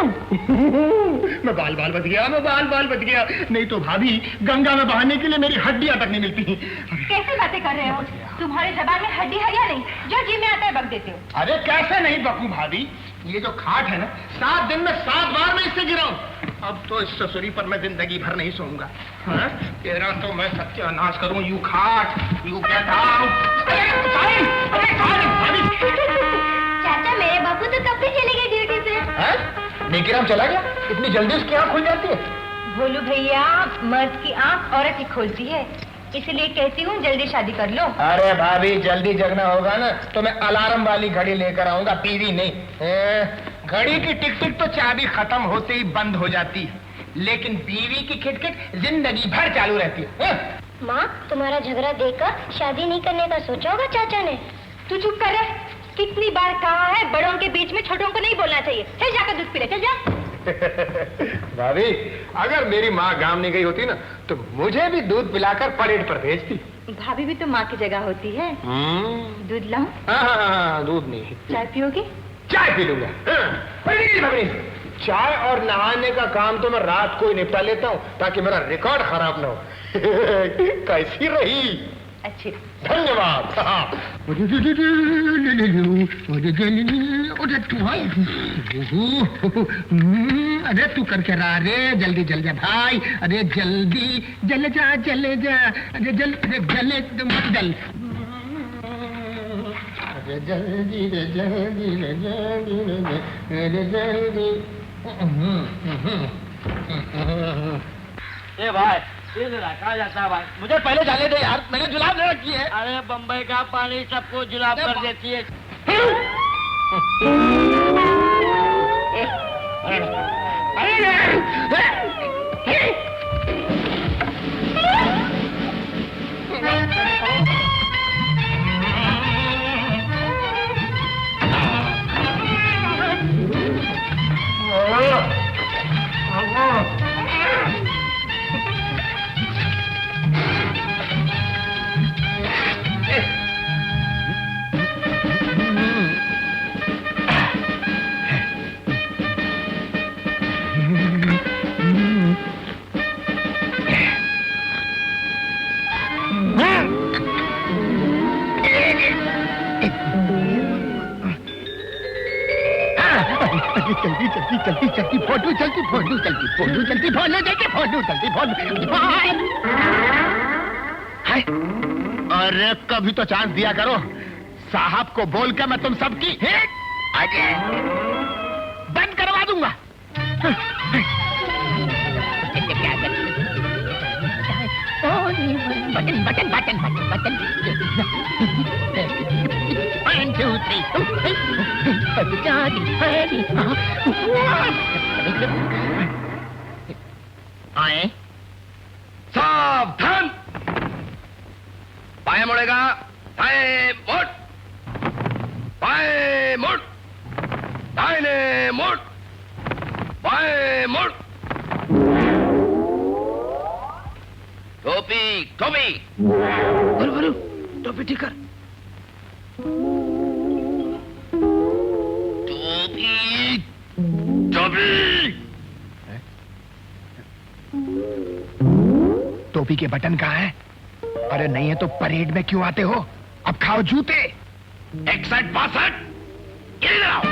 जाऊं? मैं बाल बच गया, नहीं तो भाभी गंगा में बहाने के लिए मेरी हड्डियां तक नहीं मिलती। कैसे बातें कर रहे हो? तुम्हारे जबान में हड्डी है या नहीं? जो जी में आता है बक देते हो। अरे कैसे नहीं बकूं भाभी, ये जो खाट है ना 7 दिन में 7 बार मैं इससे गिरा हूं। अब तो इस ससुरी पर मैं जिंदगी भर नहीं सोऊंगा। तेरा तो मैं सत्यानाश करूं। यू खाट, यू गेट आउट। चाचा मेरे बापू तो कब से चले गए ड्यूटी से? निकिराम चला गया? इतनी जल्दी उसकी आंख खुल जाती है? भोलू भैया, मर्द की आंख औरत ही खोलती है, इसलिए कहती हूँ जल्दी शादी कर लो। अरे भाभी जल्दी जगना होगा ना तो मैं अलार्म वाली घड़ी लेकर आऊंगा, टीवी नहीं। घड़ी की टिक टिक तो चाबी खत्म होते ही बंद हो जाती है, लेकिन बीवी की खिटखिट जिंदगी भर चालू रहती है। माँ, तुम्हारा झगड़ा देखकर शादी नहीं करने का सोचा होगा चाचा ने। तू चुप कर रहे। कितनी बार कहा है बड़ों के बीच में छोटों को नहीं बोलना चाहिए। चल जाकर दूध पी ले, चल जा। भाभी अगर मेरी माँ गांव नहीं गई होती ना तो मुझे भी दूध पिलाकर परेड पर भेजती। भाभी भी तो माँ की जगह होती है। दूध लाऊं? हाँ, दूध नहीं। चाय पियोगे? चाय पी लूंगा। चाय और नहाने का काम तो मैं रात को ही निपटा लेता हूँ ताकि मेरा रिकॉर्ड खराब ना हो। कैसी रही? अच्छी। धन्यवाद। अरे तू कर क्या रहा रे? जल्दी जल जा भाई। अरे जल्दी जल जा, जल जा। अरे जल, अरे जले मत जल। अरे जल्दी रे, जल्दी रे, जल्दी रे, अरे जल्दी। ए भाई कहा जाता है भाई? मुझे पहले जाने दे यार, मैंने जुलाब ले रखी है। अरे बम्बई का पानी सबको जुलाब कर देती है। जल्दी फोटो अरे कभी तो चांस दिया करो। साहब को बोल के मैं तुम सबकी बंद करवा दूंगा। Button button button button button 1 2 3 आए। सावधान, पाए मुड़ेगा, दाएं मुड़, बाएं मुड़, दाहिने मुड़, बाएं मुड़। टोपी टोपी भरू टोपी ठीक कर। टोपी टोपी टोपी के बटन कहाँ है? अरे नहीं है तो परेड में क्यों आते हो? अब खाओ जूते। 61-62 इधर आओ।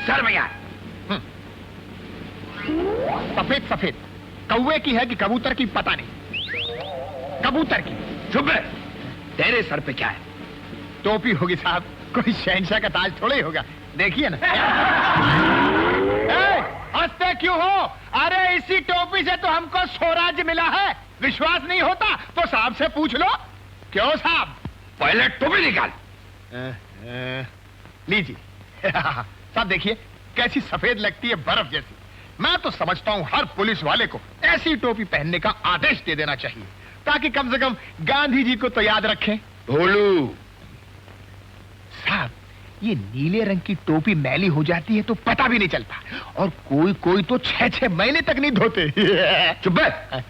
सर भैया सफेद सफेद कौवे की है कि कबूतर की पता नहीं। कबूतर की। चुप है। तेरे सर पे क्या है? टोपी होगी साहब, कोई शहंशाह का ताज थोड़ा ही होगा। देखिए ना। हंसते क्यों हो? अरे इसी टोपी से तो हमको स्वराज्य मिला है। विश्वास नहीं होता तो साहब से पूछ लो। क्यों साहब? पहले टोपी निकाल। लीजिए। साहब देखिए कैसी सफेद लगती है, बर्फ जैसी। मैं तो समझता हूँ हर पुलिस वाले को ऐसी टोपी पहनने का आदेश दे देना चाहिए ताकि कम से कम गांधी जी को तो याद रखें। भोलू साहब, ये नीले रंग की टोपी मैली हो जाती है तो पता भी नहीं चलता, और कोई कोई तो 6-6 महीने तक नहीं धोते। चुप है।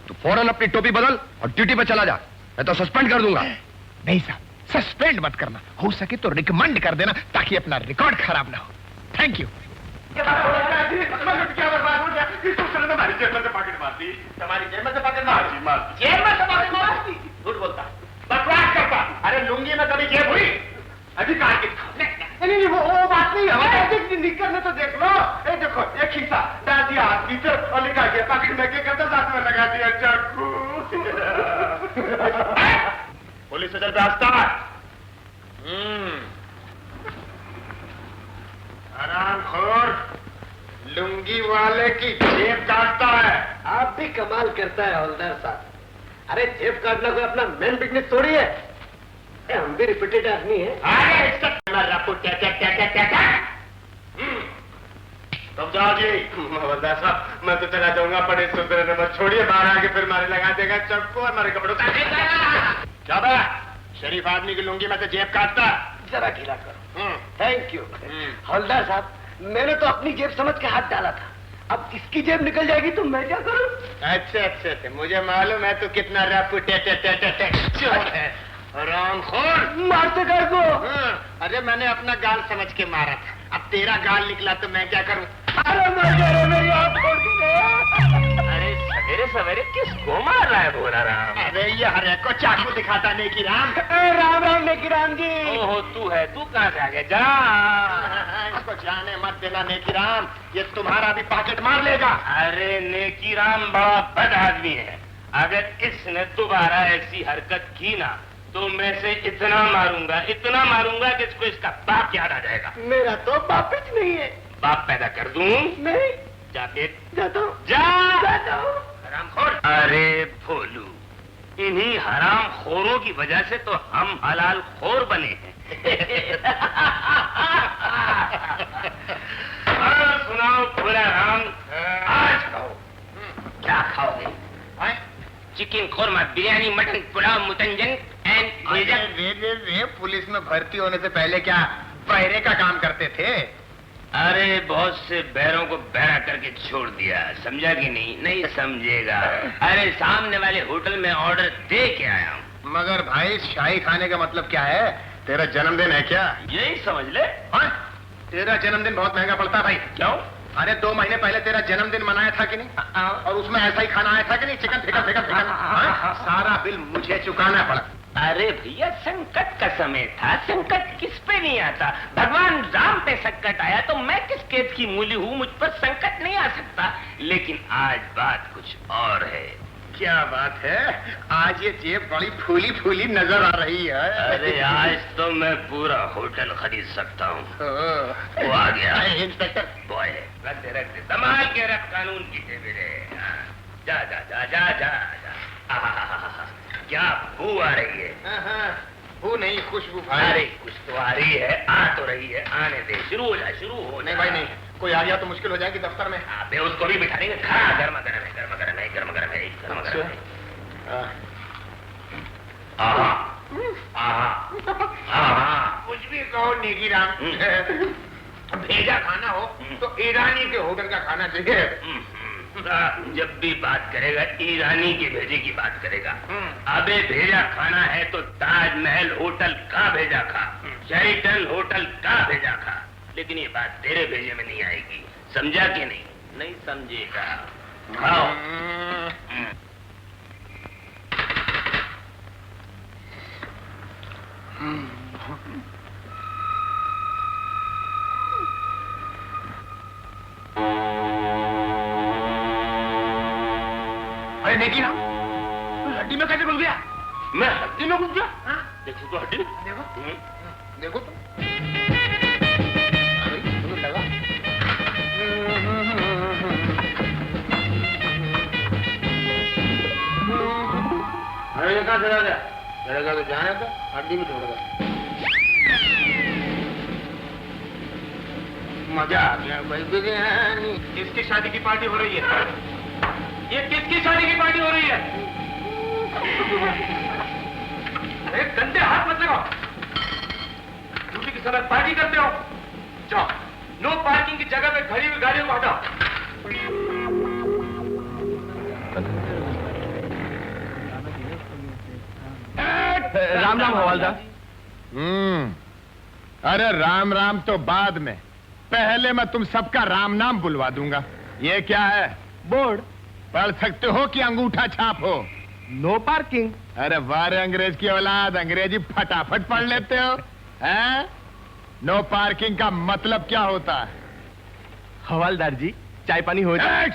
तो फौरन अपनी टोपी बदल और ड्यूटी पे चला जा, मैं तो सस्पेंड कर दूंगा। नहीं साहब, सस्पेंड मत करना, हो सके तो रिकमेंड कर देना ताकि अपना रिकॉर्ड खराब ना हो। Thank you. हमारी जेब में से पॉकेट मार दी, हमारी जेब में से पॉकेट मार दी, जेब में से पॉकेट मार दी। झूठ बोलता, बकवास करता। अरे लुंगी में कभी जेब हुई? अधिकार की नहीं, वो बात नहीं है। निकल में तो देख लो, ये देखो एक हिस्सा डाल दिया हाथ भीतर और लिखा गया पॉकेट में, क्या करता साथ में लगा दिया चाकू। पुलिस स्टेशन पे हंसता है। हरामखोर, लुंगी वाले की जेब काटता है। आप भी कमाल करता है हवलदार साहब। अरे जेब काटना कोई अपना मेन बिजनेस थोड़ी है। हम भी रिपीटेड आदमी है। तुम जाओ जी। हवलदार साहब मैं तो चला जाऊंगा, पड़े सुधरे नंबर छोड़िए, बाहर आके फिर मारे लगा देगा चक्कू और हमारे कपड़ों का। क्या बात, शरीफ आदमी की लुंगी में से जेब काटता। जरा ढीला करो। Thank you. हवलदार साहब, मैंने तो अपनी जेब समझ के हाथ डाला था, अब किसकी जेब निकल जाएगी तो मैं क्या करूं? अच्छा, मुझे मालूम है तू कितना चोर है। हरामखोर, मारते कर को। अरे मैंने अपना गाल समझ के मारा था, अब तेरा गाल निकला तो मैं क्या करूं? अरे मेरी आँख फोड़ के गया। अरे सवेरे सवेरे किसको मार रहा है भोला राम? अरे ये हरे को चाकू दिखाता नेकी राम। राम राम नेकी राम जी। ओहो तू है, तू कहाँ से आ गया? जा इसको जाने मत देना नेकी राम, ये तुम्हारा भी पॉकेट मार लेगा। अरे नेकी राम बड़ा बद आदमी है, अगर इसने दोबारा ऐसी हरकत की ना तो मैं से इतना मारूंगा कि इसको इसका बाप याद आ जाएगा। मेरा तो बाप ही नहीं है। बाप पैदा कर दूं? नहीं। जाते जाता हूँ। जाता हूँ। हरामखोर। अरे भोलू, इन्हीं हरामखोरों की वजह से तो हम हलाल खोर बने हैं। और सुनाओ भोला राम, आज खाओ। क्या खाओगे? चिकन खोरमा, बिरयानी, मटन, पुलाव, मुतंजन एंड पुलिस में भर्ती होने से पहले क्या बहरे का काम करते थे? अरे बहुत से बहरों को बहरा करके छोड़ दिया, समझा कि नहीं? नहीं समझेगा। अरे सामने वाले होटल में ऑर्डर दे के आया हूँ। मगर भाई शाही खाने का मतलब क्या है? तेरा जन्मदिन है क्या? यही समझ ले। हाँ? तेरा जन्मदिन बहुत महंगा पड़ता है भाई। क्यों? अरे 2 महीने पहले तेरा जन्मदिन मनाया था कि नहीं? और उसमें ऐसा ही खाना आया था कि नहीं? Chicken fecund. सारा बिल मुझे चुकाना पड़ा। अरे भैया संकट का समय था, संकट किस पे नहीं आता? भगवान राम पे संकट आया तो मैं किस केस की मूली हूँ, मुझ पर संकट नहीं आ सकता। लेकिन आज बात कुछ और है। क्या बात है? आज ये जेब बड़ी फूली फूली नजर आ रही है। अरे आज तो मैं पूरा होटल खरीद सकता हूँ। वो आ गया इंस्पेक्टर बॉय, रख दे संभाल के रख, कानून की टेबले। जा जा जा जा जा जा। क्या बू आ रही है? बू नहीं, खुशबू। अरे कुछ तो आ रही है, आ तो रही है, आने दे, शुरू हो जाए, शुरू हो। नहीं भाई नहीं, कोई आ गया तो मुश्किल हो जाएगी दफ्तर में। अबे उसको भी बिठा देंगे, खा गर्मा गर्म है। कुछ भी कहो नेकी राम, भेजा खाना हो तो ईरानी के होटल का खाना चाहिए। जब भी बात करेगा ईरानी के भेजे की बात करेगा। अबे भेजा खाना है तो ताजमहल होटल का भेजा खा, शेरिटन होटल का भेजा खा, लेकिन ये बात तेरे भेजे में नहीं आएगी, समझा कि नहीं? नहीं समझेगा। खाओ। अरे नेकी राम, तू हड्डी में कैसे घुस गया? मैं हड्डी में घुस गया? हाँ? देखो तो हड्डी, देखो तो। अरे तुम्हें लगा? अरे कहाँ चला गया? चलेगा तो जाने का, हड्डी में छोड़ेगा। मजा आ गया भाई, बिरयानी। किसकी शादी की पार्टी हो रही है? ये किसकी शादी की पार्टी हो रही है? एक गंदे हाथ मत लगाओ, ड्यूटी के समय पार्टी करते हो। जाओ, नो पार्किंग की जगह पे खड़ी हुई गाड़ियों को हटाओ। राम राम हवालदार। अरे राम राम तो बाद में, पहले मैं तुम सबका राम नाम बुलवा दूंगा। ये क्या है? बोर्ड। पढ़ सकते हो कि अंगूठा छाप हो? No parking. अरे वारे अंग्रेज की औलाद, अंग्रेजी फटाफट पढ़ लेते हो हैं? नो पार्किंग का मतलब क्या होता है? हवालदार जी, चाय पानी हो जाए।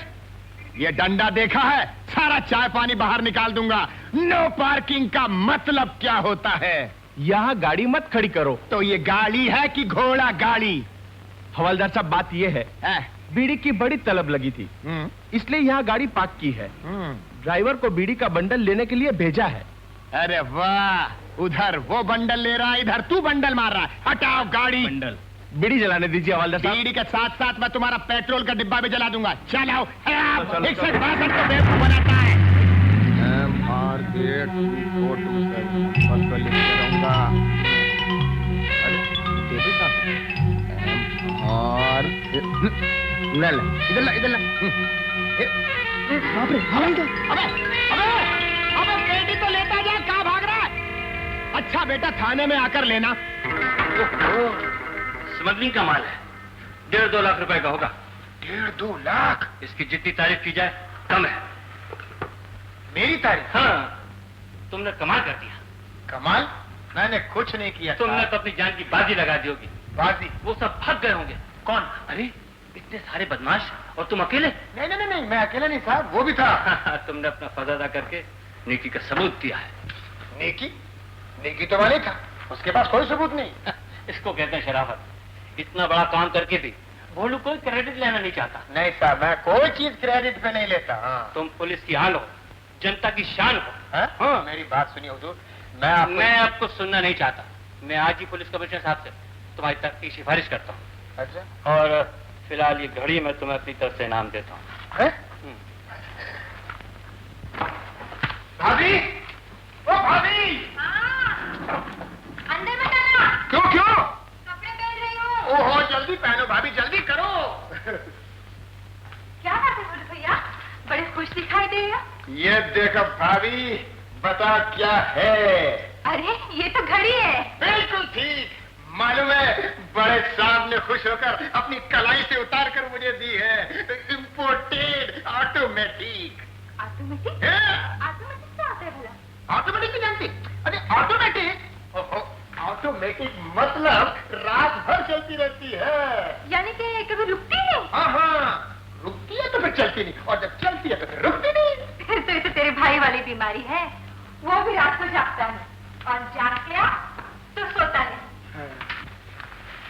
ये डंडा देखा है? सारा चाय पानी बाहर निकाल दूंगा। नो पार्किंग का मतलब क्या होता है? यहाँ गाड़ी मत खड़ी करो। तो ये गाड़ी है कि घोड़ा गाड़ी? हवालदार साहब, बात ये है, बीड़ी की बड़ी तलब लगी थी, इसलिए यहाँ गाड़ी पार्क की है। ड्राइवर को बीड़ी का बंडल लेने के लिए भेजा है। अरे वाह, उधर वो बंडल ले रहा है, इधर तू बंडल मार रहा है। हटाओ गाड़ी। बंडल। बीड़ी जलाने दीजिए हवालदार साहब। बीड़ी के साथ साथ मैं तुम्हारा पेट्रोल का डिब्बा भी जला दूंगा। चलाओ। चलो, 6162 को बेवकूफ बनाता है। MR8 2427 बस तो लिखते रहूंगा। अरे टेबल कहाँ है? और ले ले, इधर ला, इधर ला। बाप रे, अबे अबे अबे पेटी तो लेता जा, कहाँ भाग रहा है? अच्छा बेटा, थाने में आकर लेना। स्मगलिंग का माल है, 1.5-2 लाख रुपए का होगा। 1.5-2 लाख? इसकी जितनी तारीफ की जाए कम है। मेरी तारीफ? हाँ, तुमने कमाल कर दिया। कमाल? मैंने कुछ नहीं किया। तुमने तो अपनी जान की बाजी लगा दी होगी। बाजी? वो सब भाग गए होंगे। कौन? अरे इतने सारे बदमाश और तुम अकेले। नहीं नहीं नहीं, मैं अकेला नहीं साहब, वो भी था। तुमने अपना फर्ज अदा करके नेकी का सबूत दिया है। नेकी? नेकी तो वाले था, उसके पास कोई सबूत नहीं। इसको कहते हैं शराफत। इतना बड़ा काम करके भी भोलू कोई क्रेडिट लेना नहीं चाहता। नहीं साहब, मैं कोई चीज क्रेडिट पे नहीं लेता। हाँ। तुम पुलिस की आन हो, जनता की शान हो। हाँ? मेरी बात सुनिए हुजूर, मैं आपको सुनना नहीं चाहता। मैं आज ही पुलिस कमिश्नर साहब से तुम्हारी तरफ की सिफारिश करता हूँ। अच्छा। और फिलहाल ये घड़ी मैं तुम्हें अपनी तरफ से इनाम देता हूँ। भाभी, ओ भाभी। अंदर मत आना। क्यों क्यों? कपड़े पहन रही हूँ। ओहो, जल्दी पहनो भाभी, जल्दी करो। क्या बात है बोलो भैया, बड़े खुश दिखाई दे रहे हो। ये देखो भाभी, बता क्या है? अरे ये तो घड़ी है। बिल्कुल ठीक। मालूम है, बड़े साहब ने खुश होकर अपनी कलाई से उतार कर मुझे दी है। Imported automatic. ऑटोमेटिक? हाँ। ऑटोमेटिक क्या होता है भला? ऑटोमेटिक नहीं जानती? अरे ऑटोमेटिक, ऑटोमेटिक मतलब रात भर चलती रहती है। यानी कि कभी रुकती नहीं? हाँ हाँ, रुकती है तो फिर चलती नहीं, और जब चलती है तो फिर रुकती नहीं। फिर तो ये तो तेरे भाई वाली बीमारी है। वो भी रात को जागता है और जाग गया तो सोता नहीं।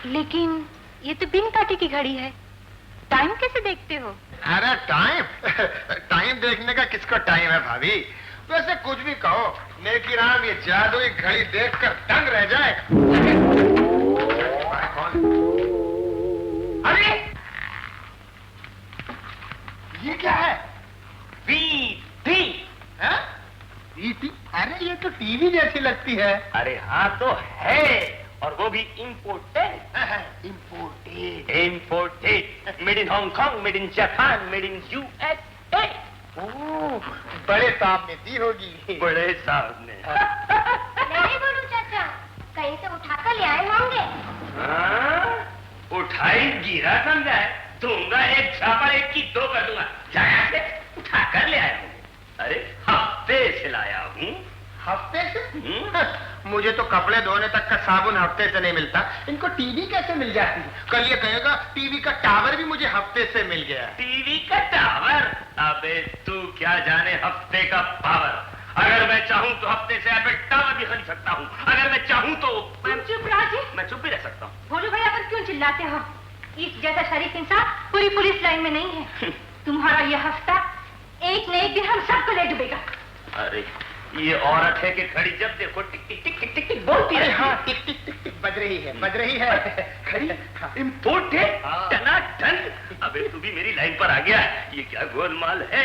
लेकिन ये तो बिन काटे की घड़ी है, टाइम कैसे देखते हो? अरे टाइम देखने का किसको टाइम है भाभी? वैसे कुछ भी कहो, नेकी राम ये जादुई घड़ी देखकर दंग रह जाए। कौन? अरे ये क्या है? टीवी। हैं? अरे ये तो टीवी जैसी लगती है। अरे हाँ तो है, और वो भी imported. Imported, made in Hong Kong, made in Japan, made in USA। ओह, बड़े साहब ने दी होगी। बड़े साहब ने। नहीं बोलूं चाचा, कहीं से उठाकर ले आए होंगे। हाँ? उठाई गिरा समझा है, दूंगा एक छापा, एक की 2 कर दूंगा। जहाँ से उठा कर ले आया हूँ। अरे हफ्ते से लाया हूँ। हफ्ते से? मुझे तो कपड़े धोने तक का साबुन हफ्ते से नहीं मिलता, इनको टीवी कैसे मिल जाती है? कल ये कहेगा टीवी का टावर भी मुझे हफ्ते से मिल गया। टीवी का टावर? अबे तू क्या जाने हफ्ते का पावर। अगर मैं चाहूँ तो हफ्ते से एफिल टावर भी खरीद सकता हूँ। अगर मैं चाहूँ तो तुम चुप रहो जी। मैं चुप भी रह सकता हूँ। बोलो भैया, पर क्यों चिल्लाते हो? इस जैसा शरीफ इंसान पूरी पुलिस लाइन में नहीं है। तुम्हारा ये हफ्ता एक न एक दिन हम सबको ले डूबेगा। अरे ये औरत है कि घड़ी जब देखो टिक टिक टिक टिक टिक टिक बोलती है। हाँ, टिक टिक टिक टिक बज रही है, बज रही है। घड़ी इम्पोर्टेड, टनाटन। अबे तू भी मेरी लाइन पर आ गया। ये क्या गोलमाल है?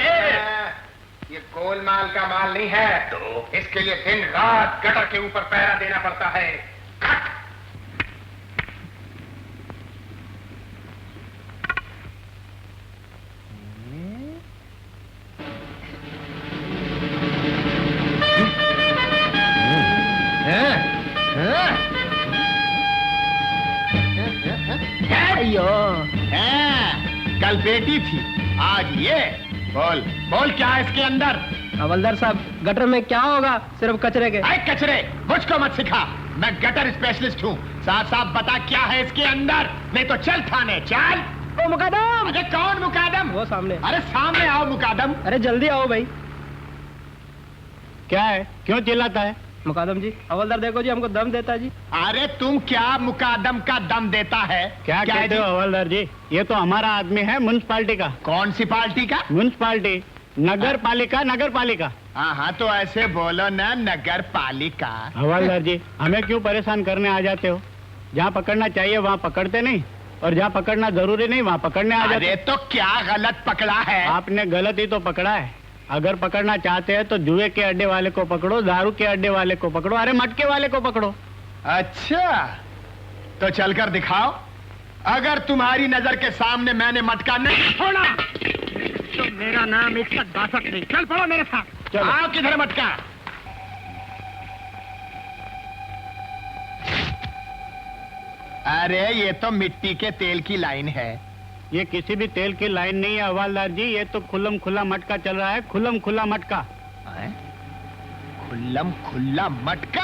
ये गोलमाल का माल नहीं है, तो इसके लिए दिन रात गटर के ऊपर पहरा देना पड़ता है। अयो कल बेटी थी, आज ये। बोल बोल क्या है इसके अंदर? हवलदार साहब, गटर में क्या होगा? सिर्फ कचरे के। अरे कचरे मुझको मत सिखा, मैं गटर स्पेशलिस्ट हूँ। साफ साफ बता क्या है इसके अंदर, नहीं तो चल थाने चल। ओ मुकादम! अरे कौन मुकादम? वो सामने। अरे सामने आओ मुकादम। अरे जल्दी आओ भाई। क्या है, क्यों चिल्लाता है? मुकादम जी, हवलदार देखो जी, हमको दम देता है जी। अरे तुम क्या मुकादम का दम देता है? क्या कहते हो हवलदार जी? ये तो हमारा आदमी है म्युनिसिपालिटी का। कौन सी पार्टी का? म्युनिसिपालिटी, नगर पालिका, नगर पालिका। हाँ तो ऐसे बोलो ना, नगर पालिका। हवलदार जी, हमें क्यों परेशान करने आ जाते हो? जहाँ पकड़ना चाहिए वहाँ पकड़ते नहीं, और जहाँ पकड़ना जरूरी नहीं वहाँ पकड़ने आ जाते। अरे तो क्या गलत पकड़ा है? आपने गलत ही तो पकड़ा है। अगर पकड़ना चाहते हैं तो जुए के अड्डे वाले को पकड़ो, दारू के अड्डे वाले को पकड़ो, अरे मटके वाले को पकड़ो। अच्छा तो चलकर दिखाओ। अगर तुम्हारी नजर के सामने मैंने मटका नहीं छोड़ा तो मेरा नाम 162 नहीं। चल पड़ो मेरे साथ। चलो। आओ, किधर मटका? अरे ये तो मिट्टी के तेल की लाइन है। ये किसी भी तेल की लाइन नहीं है हवलदार जी, ये तो खुल्लम खुला मटका चल रहा है, खुल्लम खुला मटका। खुल्लम खुल्ला मटका?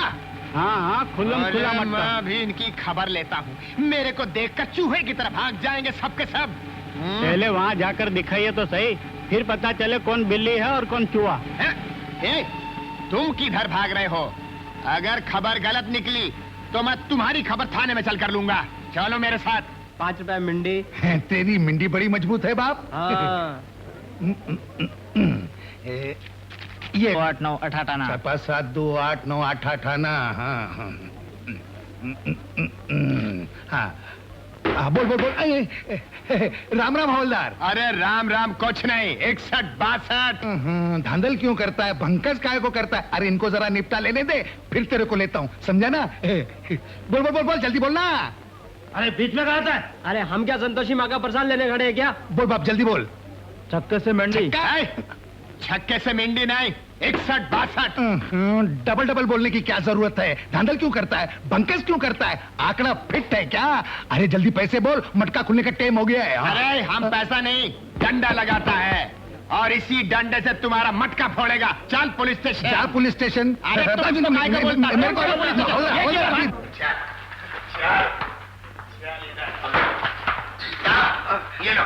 हाँ, खुल्लम खुला अरे मटका। मैं भी इनकी खबर लेता हूँ। मेरे को देखकर चूहे की तरह भाग जाएंगे सबके सब। पहले वहाँ जाकर दिखाइए तो सही, फिर पता चले कौन बिल्ली है और कौन चूहा। तुम किधर भाग रहे हो? अगर खबर गलत निकली तो मैं तुम्हारी खबर थाने में चल कर लूंगा। चलो मेरे साथ। 5 रुपए मिंडी। तेरी मिंडी बड़ी मजबूत है बाप। हाँ। ये 8 9 अठाना। 5 7 2 8 9 8 अठाना। हाँ हाँ, बोल बोल बोल। राम राम हवलदार। अरे राम राम कुछ नहीं, 61 62। धांधल क्यों करता है? भंकस काय को करता है? अरे इनको जरा निपटा लेने दे, फिर तेरे को लेता हूँ, समझा ना? बोल बोल बोल बोल, जल्दी बोलना। अरे बीच में कहा था? अरे हम क्या संतोषी माँ का प्रसाद लेने खड़े हैं क्या? बोल बाप, जल्दी बोल। छक्के से मंडी। छक्के से मिंडी नहीं, 61 62। डबल डबल बोलने की क्या जरूरत है? धांधल क्यों करता है? भंकस क्यों करता है? आंकड़ा फिट है क्या? अरे जल्दी पैसे बोल, मटका खुलने का टाइम हो गया है। हाँ। अरे हम पैसा नहीं, डंडा लगाता है, और इसी डंडे से तुम्हारा मटका फोड़ेगा। चल पुलिस स्टेशन। क्या पुलिस स्टेशन? अरे तुम इसको काय को बोलता है? मेरे को ये लो,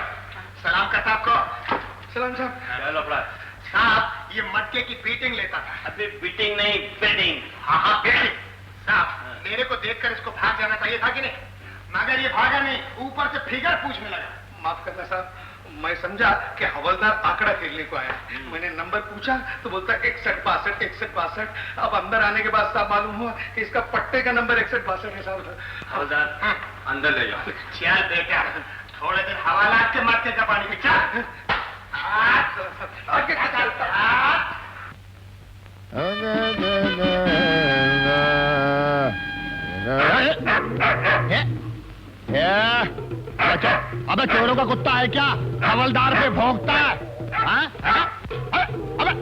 सलाम करता आपको। सलाम साहब। चलो अपना साहब ये मटके की बीटिंग लेता था। अभी बीटिंग नहीं, बेटिंग। हाँ बीटिंग। साहब मेरे को देखकर इसको भाग जाना चाहिए था कि नहीं, मगर ये भागा नहीं, ऊपर से फिगर पूछने लगा। माफ करना साहब, मैं समझा कि हवलदार आंकड़ा खेलने को आया। मैंने नंबर पूछा तो बोलता 61 62 61 62। अब अंदर आने के बाद साहब मालूम हुआ कि इसका पट्टे का नंबर 61 62 है साहब। हवलदार अंदर ले जाओ। चल बेटा, थोड़े दिन हवालात के मटके का पानी पी। चल अबे चोरों का कुत्ता है क्या? हवलदार पे भौंकता है? हाँ? अबे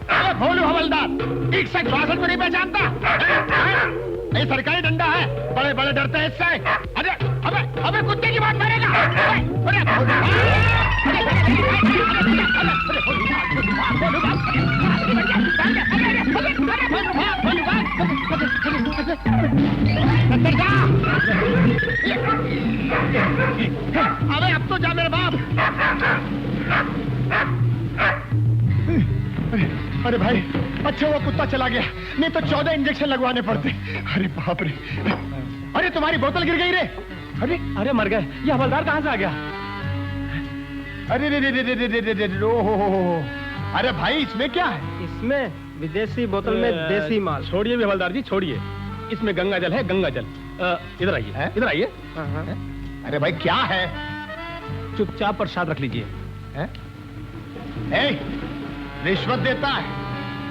अबे भोलू हवलदार 61 62 को नहीं पहचानता? ये सरकारी डंडा है, बड़े बड़े डरते हैं इससे। अरे अबे अबे कुत्ते की बात करेगा? अबे अब तो जा मेरे बाप। अरे भाई, अच्छा वो कुत्ता चला गया, नहीं तो 14 इंजेक्शन लगवाने पड़ते। अरे बाप रे, अरे तुम्हारी बोतल गिर गई रे। अरे अरे मर गए। ये हवलदार कहाँ से आ गया? अरे रे रे रे रे रे रे रे रे, ओहो, अरे भाई इसमें क्या है? इसमें विदेशी बोतल में देसी माल। छोड़िए भी हवलदार जी, छोड़िए। इसमें गंगा जल है, गंगा जल। इधर आइए, इधर आइए। अरे भाई क्या है? चुपचाप प्रसाद रख लीजिए। रिश्वत देता है,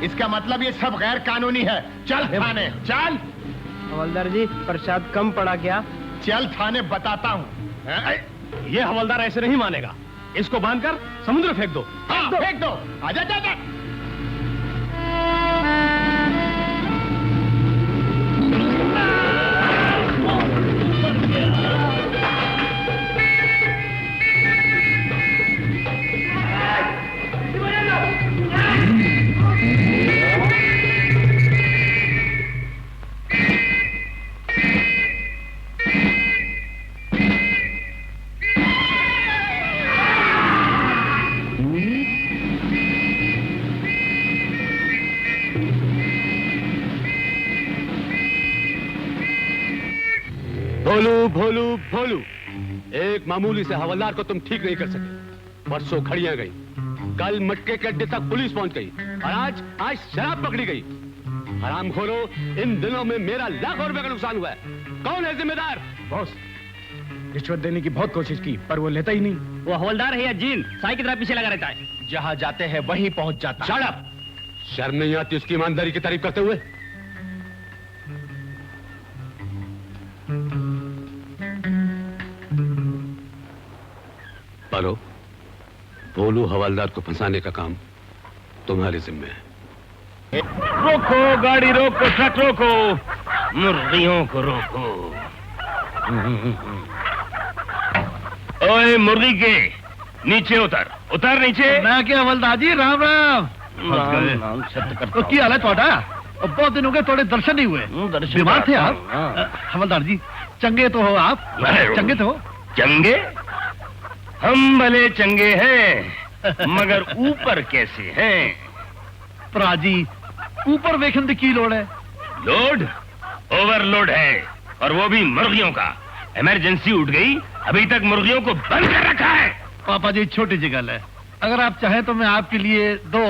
इसका मतलब ये सब गैर कानूनी है। चल थाने चल। हवलदार जी, प्रसाद कम पड़ा क्या? चल थाने बताता हूँ। ये हवलदार ऐसे नहीं मानेगा, इसको बांधकर समुद्र फेंक दो। हाँ फेंक दो। आजा जा जा। भोलू भोलू भोलू, एक मामूली से हवलदार को तुम ठीक नहीं कर सके। परसों खड़ियां गई, कल मटके के अड्डे तक पुलिस पहुंच गई और आज शराब पकड़ी गई। हरामखोरो, इन दिनों में मेरा लाखों रुपए का नुकसान हुआ है। कौन है जिम्मेदार? बॉस, रिश्वत देने की बहुत कोशिश की पर वो लेता ही नहीं। वो हवलदार है या जीन, साई की तरह पीछे लगा रहता है। जहां जाते हैं वहीं पहुंच जाता। Shut up! शर्म नहीं आती उसकी ईमानदारी की तारीफ करते हुए? हेलो, भोलू हवलदार को फंसाने का काम तुम्हारे जिम्मे है। रोको गाड़ी, रोको ट्रक, रोको मुर्गियों को रोको। ओए मुर्गी के नीचे उतर, उतर नीचे। मैं क्या हवलदार जी, राम राम। नाम सत्य करता तो क्या हाल है ਤੁਹਾਡਾ? बहुत दिन हो गए, थोड़े दर्शन नहीं हुए। दर्शन बीमार थे करता आप? हूँ। हवलदार जी, चंगे तो हो आप? चंगे तो हो? चंगे? हम भले चंगे हैं, मगर ऊपर कैसे हैं? ਭਰਾ जी, ऊपर वेखन की लोड़ है? लोड ओवरलोड है, और वो भी मुर्गियों का। इमरजेंसी उठ गई, अभी तक मुर्गियों को बंद कर रखा है। पापा जी, छोटी सी गल है, अगर आप चाहें तो मैं आपके लिए 2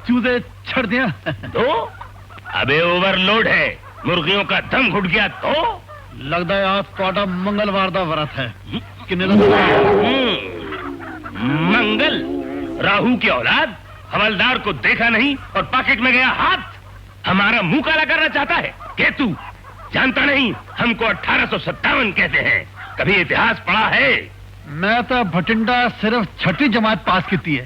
चूजे छड़ दिया। तो अबे ओवरलोड है, मुर्गियों का दम घुट गया तो? लगता है आज ਤੁਹਾਡਾ मंगलवार ਦਾ व्रत है। किन्ने मंगल? राहु की औलाद, हवलदार को देखा नहीं और पॉकेट में गया हाथ। हमारा मुंह काला करना चाहता है। केतु, जानता नहीं हमको 1857 कहते हैं। कभी इतिहास पढ़ा है? मैं तो भटिंडा सिर्फ 6वीं जमात पास की है।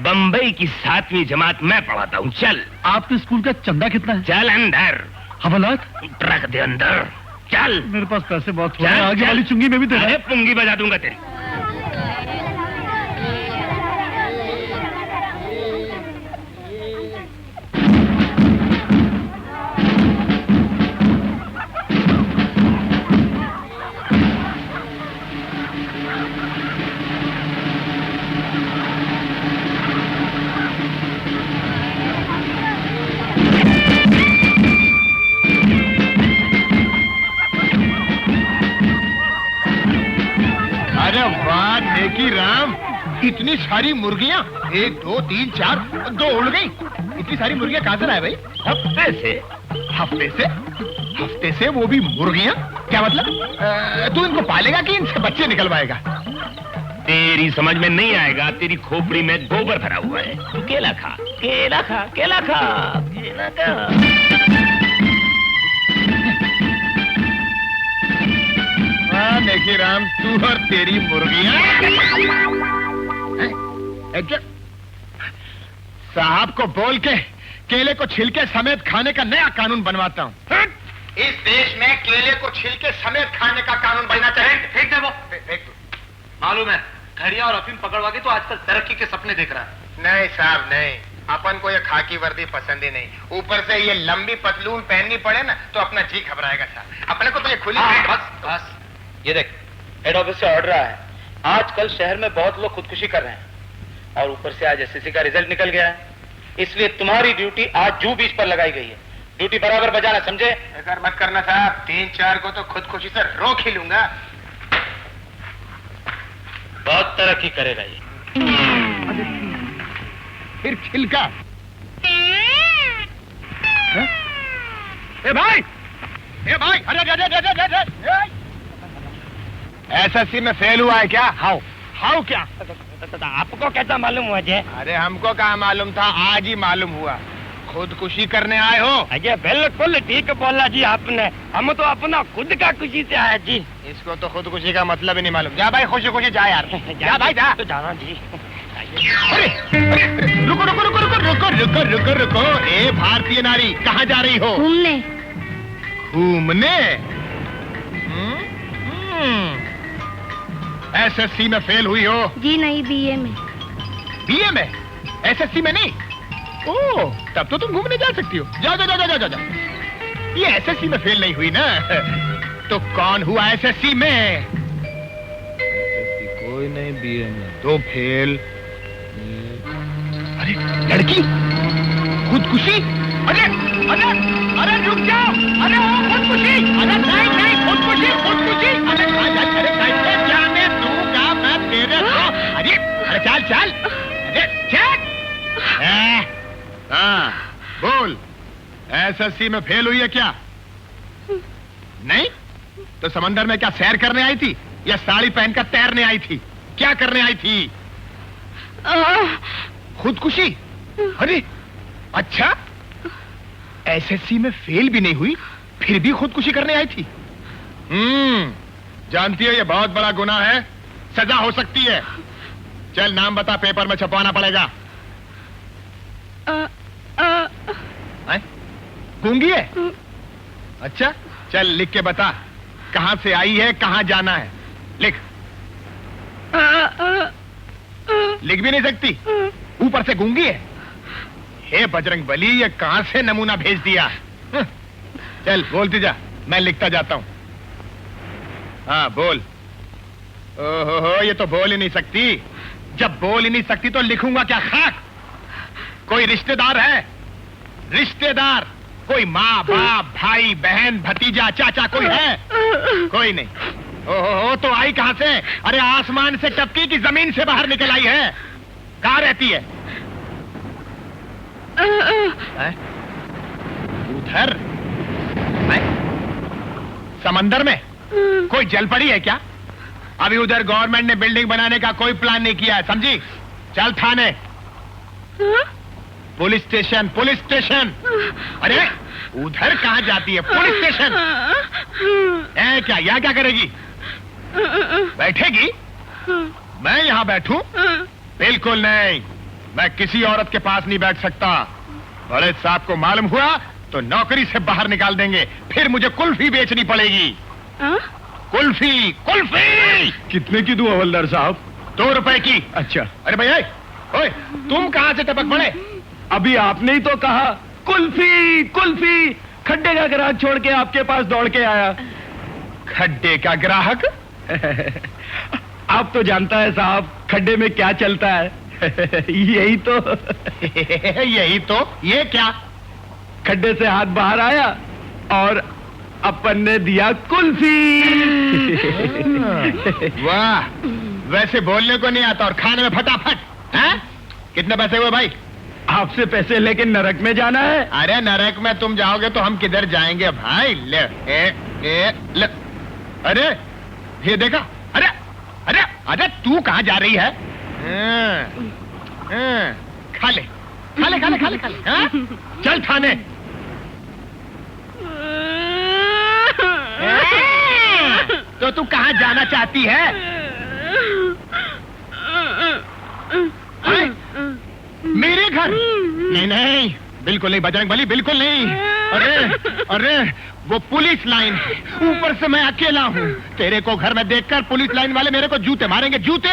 बंबई की 7वीं जमात मैं पढ़ाता हूँ। चल। आपके स्कूल का चंदा कितना है? चल अंदर। हवलदार, ट्रक दे अंदर। चल। मेरे पास पैसे बहुत हुए चल, हैं, आगे चल। वाली चुंगी में भी देना अरे है। पुंगी बजा दूंगा तेरी। अरे वाह नेकी राम, इतनी सारी मुर्गियां, 1 2 3 4, 2 उड़ गई। इतनी सारी मुर्गियां कहां से लाए भाई? हफ्ते से। हफ्ते से? हफ्ते से वो भी मुर्गियां? क्या मतलब? तू इनको पालेगा कि इनसे बच्चे निकलवाएगा? तेरी समझ में नहीं आएगा, तेरी खोपड़ी में गोबर भरा हुआ है। तू केला खा, केला खा, केला खा, केला खा। नेकी राम, तू और तेरी मुर्गियां। साहब को बोल के केले को छिलके समेत खाने का नया कानून बनवाता हूँ। इस देश में केले को छिलके समेत खाने का कानून बनना चाहिए। फेंक दे वो। फेंक दो। मालूम है, घड़िया और अफीम पकड़वा के तो आजकल तरक्की के सपने देख रहा है। नहीं साहब नहीं, अपन को ये खाकी वर्दी पसंद ही नहीं। ऊपर से ये लंबी पतलून पहननी पड़े ना तो अपना जी घबराएगा साहब। अपने को तो ये खुली बस ये देख, हेड ऑफिस से ऑर्डर आया है। आजकल शहर में बहुत लोग खुदकुशी कर रहे हैं और ऊपर से आज एसएससी का रिजल्ट निकल गया है, इसलिए तुम्हारी ड्यूटी आज जू बीच पर लगाई गई है। ड्यूटी बराबर बजाना, समझे? बेकार मत करना साहब, 3-4 को तो खुदकुशी से रोक ही लूंगा। बहुत तरक्की करेगा ये। फिर छिलका। ए भाई, अरे एसएससी में फेल हुआ है क्या? हाउ क्या? आपको कैसा मालूम हुआ जे? अरे हमको कहाँ मालूम था, आज ही मालूम हुआ। खुदकुशी करने आए हो? अजय बिल्कुल ठीक बोला जी आपने। हम तो अपना खुद का खुशी से आया जी। इसको तो खुदकुशी का मतलब ही नहीं मालूम। जा भाई, खुशी खुशी जा यार। जा भाई जा। तो जाना जी। अरे रुको रुको रुको रुको रुको रुको रुको रुको। ए भारतीय नारी, कहाँ जा रही हो? घूमने। घूमने? एसएससी में फेल हुई हो? जी नहीं, बीए में। बीए में? एसएससी में नहीं? ओह, तब तो तुम घूमने जा सकती हो। जाओ जाओ जाओ जाओ जाओ। ये एसएससी में फेल नहीं हुई ना, तो कौन हुआ एसएससी में? कोई नहीं, बीए में। तो फेल। अरे लड़की खुदकुशी? अरे अरे अरे रुक जाओ, अरे वो खुदकुशी, अरे नहीं खुदकुशी, अरे कैसे जाने दूंगा मैं तेरे को, अरे चल अरे चल। हाँ बोल, एसएससी में फेल हुई है क्या? नहीं तो समंदर में क्या सैर करने आई थी या साड़ी पहनकर तैरने आई थी? क्या करने आई थी? खुदकुशी? अरे अच्छा, एसएससी में फेल भी नहीं हुई फिर भी खुदकुशी करने आई थी। जानती है ये बहुत बड़ा गुनाह है, सजा हो सकती है। चल नाम बता, पेपर में छपवाना पड़ेगा। गूंगी है? अच्छा चल लिख के बता, कहां से आई है, कहां जाना है, लिख। लिख भी नहीं सकती, ऊपर से गूंगी है। हे बजरंग बली, ये कहां से नमूना भेज दिया? चल बोलती जा, मैं लिखता जाता हूं। हाँ बोल। ओहो, ये तो बोल ही नहीं सकती। जब बोल ही नहीं सकती तो लिखूंगा क्या खाक? कोई रिश्तेदार है? रिश्तेदार कोई माँ बाप भाई बहन भतीजा चाचा कोई है? कोई नहीं। ओहो, तो आई कहां से? अरे आसमान से टपकी की जमीन से बाहर निकल आई है। कहां रहती है? उधर समंदर में? कोई जल पड़ी है क्या? अभी उधर गवर्नमेंट ने बिल्डिंग बनाने का कोई प्लान नहीं किया है, समझी? चल थाने। Police station, police station. अरे उधर कहां जाती है? Police station. क्या यहाँ क्या करेगी? बैठेगी? मैं यहाँ बैठूं? बिल्कुल नहीं, मैं किसी औरत के पास नहीं बैठ सकता। बड़े साहब को मालूम हुआ तो नौकरी से बाहर निकाल देंगे, फिर मुझे कुल्फी बेचनी पड़ेगी। कुल्फी कुल्फी। कितने की दूं हवलदार साहब? 2 रुपए की। अच्छा। अरे भैया, ओए तुम कहां से टपक पड़े? अभी आपने ही तो कहा कुल्फी कुल्फी, खड्डे का ग्राहक छोड़ के आपके पास दौड़ के आया। खड्डे का ग्राहक? आप तो जानता है साहब, खड्डे में क्या चलता है। यही तो। यही तो। ये क्या? खड्डे से हाथ बाहर आया और अपन ने दिया कुल्फी। वाह, वैसे बोलने को नहीं आता और खाने में फटाफट। हैं? कितने पैसे हुए भाई? आपसे पैसे लेके नरक में जाना है। अरे नरक में तुम जाओगे तो हम किधर जाएंगे भाई? ले ले। अरे ये देखा? अरे अरे अरे तू कहां जा रही है? खा ले खा ले खा ले खा ले खा ले। चल थाने। तो तू कहां जाना चाहती है? मेरे घर? नहीं नहीं, बिल्कुल नहीं बजरंग बली, बिल्कुल नहीं। अरे अरे वो पुलिस लाइन है, ऊपर से मैं अकेला हूँ। तेरे को घर में देखकर पुलिस लाइन वाले मेरे को जूते मारेंगे, जूते।